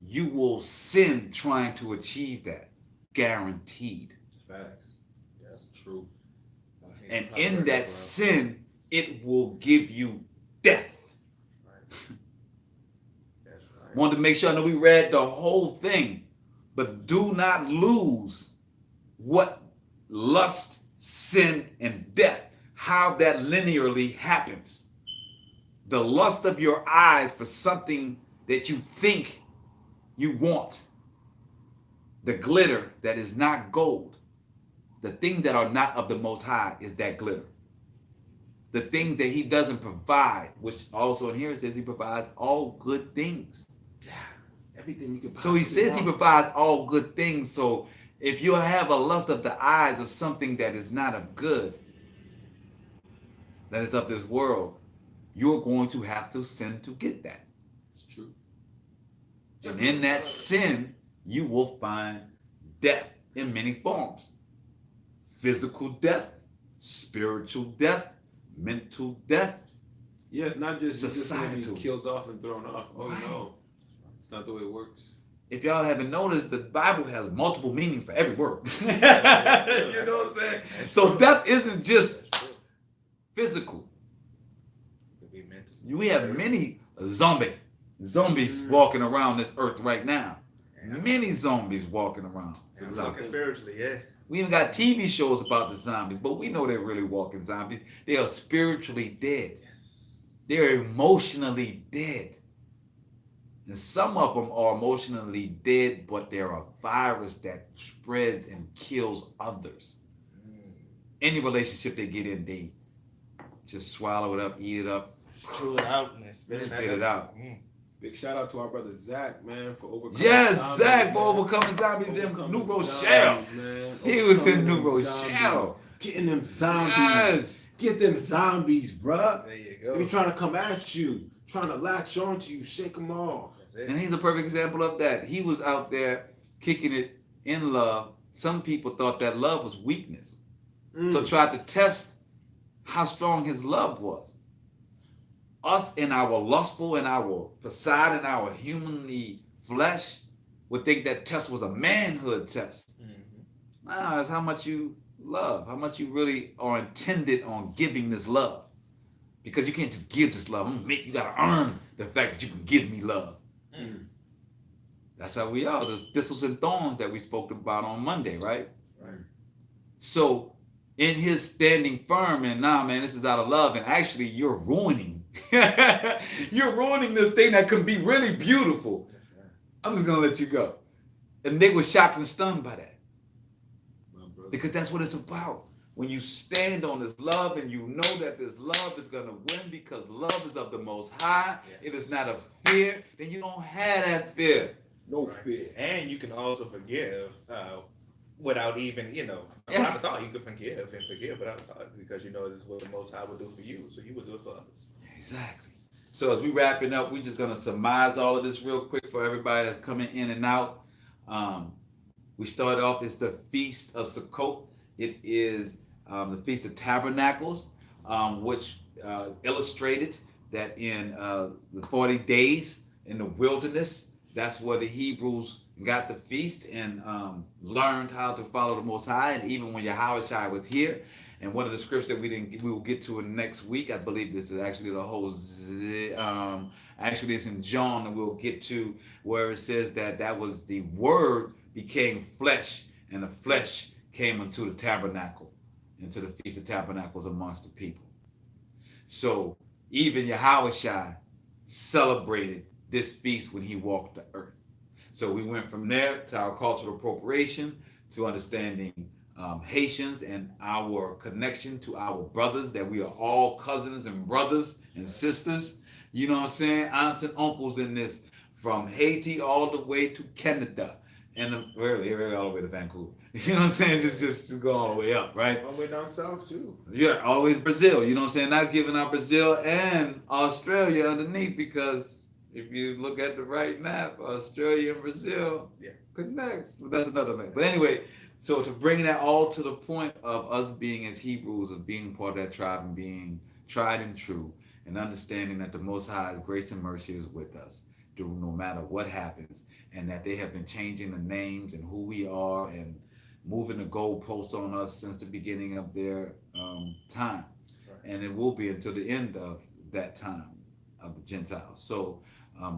you will sin trying to achieve that. Guaranteed. Facts. That's true. And in that sin, it will give you death. That's right. Wanted to make sure I know we read the whole thing, but do not lose what lust, sin, and death, how that linearly happens. The lust of your eyes for something that you think you want, the glitter that is not gold, the things that are not of the Most High is that glitter. The things that he doesn't provide, which also in here it says he provides all good things. Yeah. Everything you can So he says he provides all good things. So if you have a lust of the eyes of something that is not of good, that is of this world, you're going to have to sin to get that. It's true. And in that sin, you will find death in many forms. Physical death, spiritual death, mental death. Yeah, it's not just Societal. be killed off and thrown off. Oh Right. no, it's not the way it works. If y'all haven't noticed, the Bible has multiple meanings for every word. You know what I'm saying? So death isn't just physical. Could be mental. We have many zombies walking around this earth right now. Many zombies walking around. And fucking spiritually, yeah. We even got TV shows about the zombies, but we know they're really walking zombies. They are spiritually dead. They're emotionally dead. And some of them are emotionally dead, but they're a virus that spreads and kills others. Any relationship they get in, they just swallow it up, eat it up, Chew it out and spit spit it out. Big shout out to our brother Zach, man, for overcoming. Yes, zombies, Zach man. for overcoming zombies in Overcoming New Rochelle. zombies, man. He was in Overcoming New them Rochelle. zombies. Getting them zombies. Yes. Get them zombies, bruh. There you They go. be trying to come at you, trying to latch onto you, shake them off. That's it. And he's a perfect example of that. He was out there kicking it in love. Some people thought that love was weakness. So tried to test how strong his love was. Us in our lustful and our facade and our humanly flesh would think that test was a manhood test. Nah, it's how much you love, how much you really are intended on giving this love. Because you can't just give this love. You gotta earn the fact that you can give me love. That's how we are. There's thistles and thorns that we spoke about on Monday, right? Right. So in his standing firm and nah, man, this is out of love, and actually you're ruining this thing that can be really beautiful. I'm just gonna let you go. And they were shocked and stunned by that. Because that's what it's about. When you stand on this love and you know that this love is gonna win because love is of the Most High, it is not of fear, then you don't have that fear. No fear. And you can also forgive without even, without a thought. You can forgive without a thought because you know this is what the Most High will do for you, so you will do it for others. Exactly. So as we wrapping up, we're just gonna surmise all of this real quick for everybody that's coming in and out. We started off, it's the Feast of Sukkot. It is the Feast of Tabernacles, which illustrated that in the 40 days in the wilderness, that's where the Hebrews got the feast and learned how to follow the Most High. And even when Yahushua was here, and one of the scripts that we will get to in next week, I believe this is actually the whole, actually it's in John, and we'll get to where it says that was the Word became flesh, and the flesh came into the tabernacle, into the Feast of Tabernacles amongst the people. So even Yahushua celebrated this feast when he walked the earth. So we went from there to our cultural appropriation, to understanding Haitians and our connection to our brothers, that we are all cousins and brothers and sisters. You know what I'm saying? Aunts and uncles in this, from Haiti all the way to Canada. And really all the way to Vancouver. You know what I'm saying? Just go all the way up, right? All the way down south too. Yeah, all the way to Brazil. You know what I'm saying? Not giving out Brazil and Australia underneath, because if you look at the right map, Australia and Brazil connects. But that's another thing. But anyway, so to bring that all to the point of us being as Hebrews, of being part of that tribe and being tried and true, and understanding that the Most High's grace and mercy is with us, no matter what happens, and that they have been changing the names and who we are and moving the goalposts on us since the beginning of their time, and it will be until the end of that time of the Gentiles. So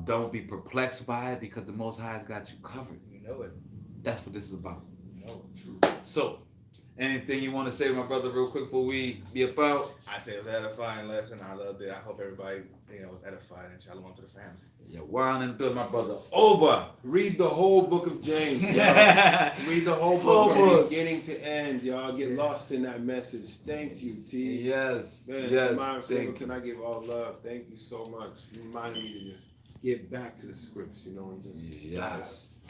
don't be perplexed by it, because the Most High has got you covered. You know it. That's what this is about. You know it. True. So, anything you want to say, my brother, real quick before we be about? I say it was an edifying lesson. I loved it. I hope everybody, was edified, and shalom to the family. Yeah, Juan and my brother over. Read the whole book of James. Y'all. Read the whole book from beginning to end. Y'all get lost in that message. Thank you, T. Yes. Man, yes. Tamara Singleton, I give all love. Thank you so much. You reminded me to just get back to the scripts, and just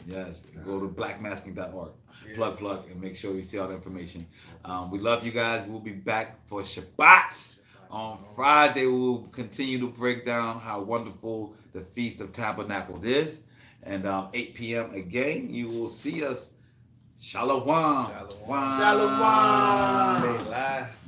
Yes. Go to blackmasking.org. Plug, and make sure you see all the information. We love you guys. We'll be back for Shabbat. On Friday, we will continue to break down how wonderful the Feast of Tabernacles is. And 8 p.m. again, you will see us. Shalom. Shalom. Shalom. Say live.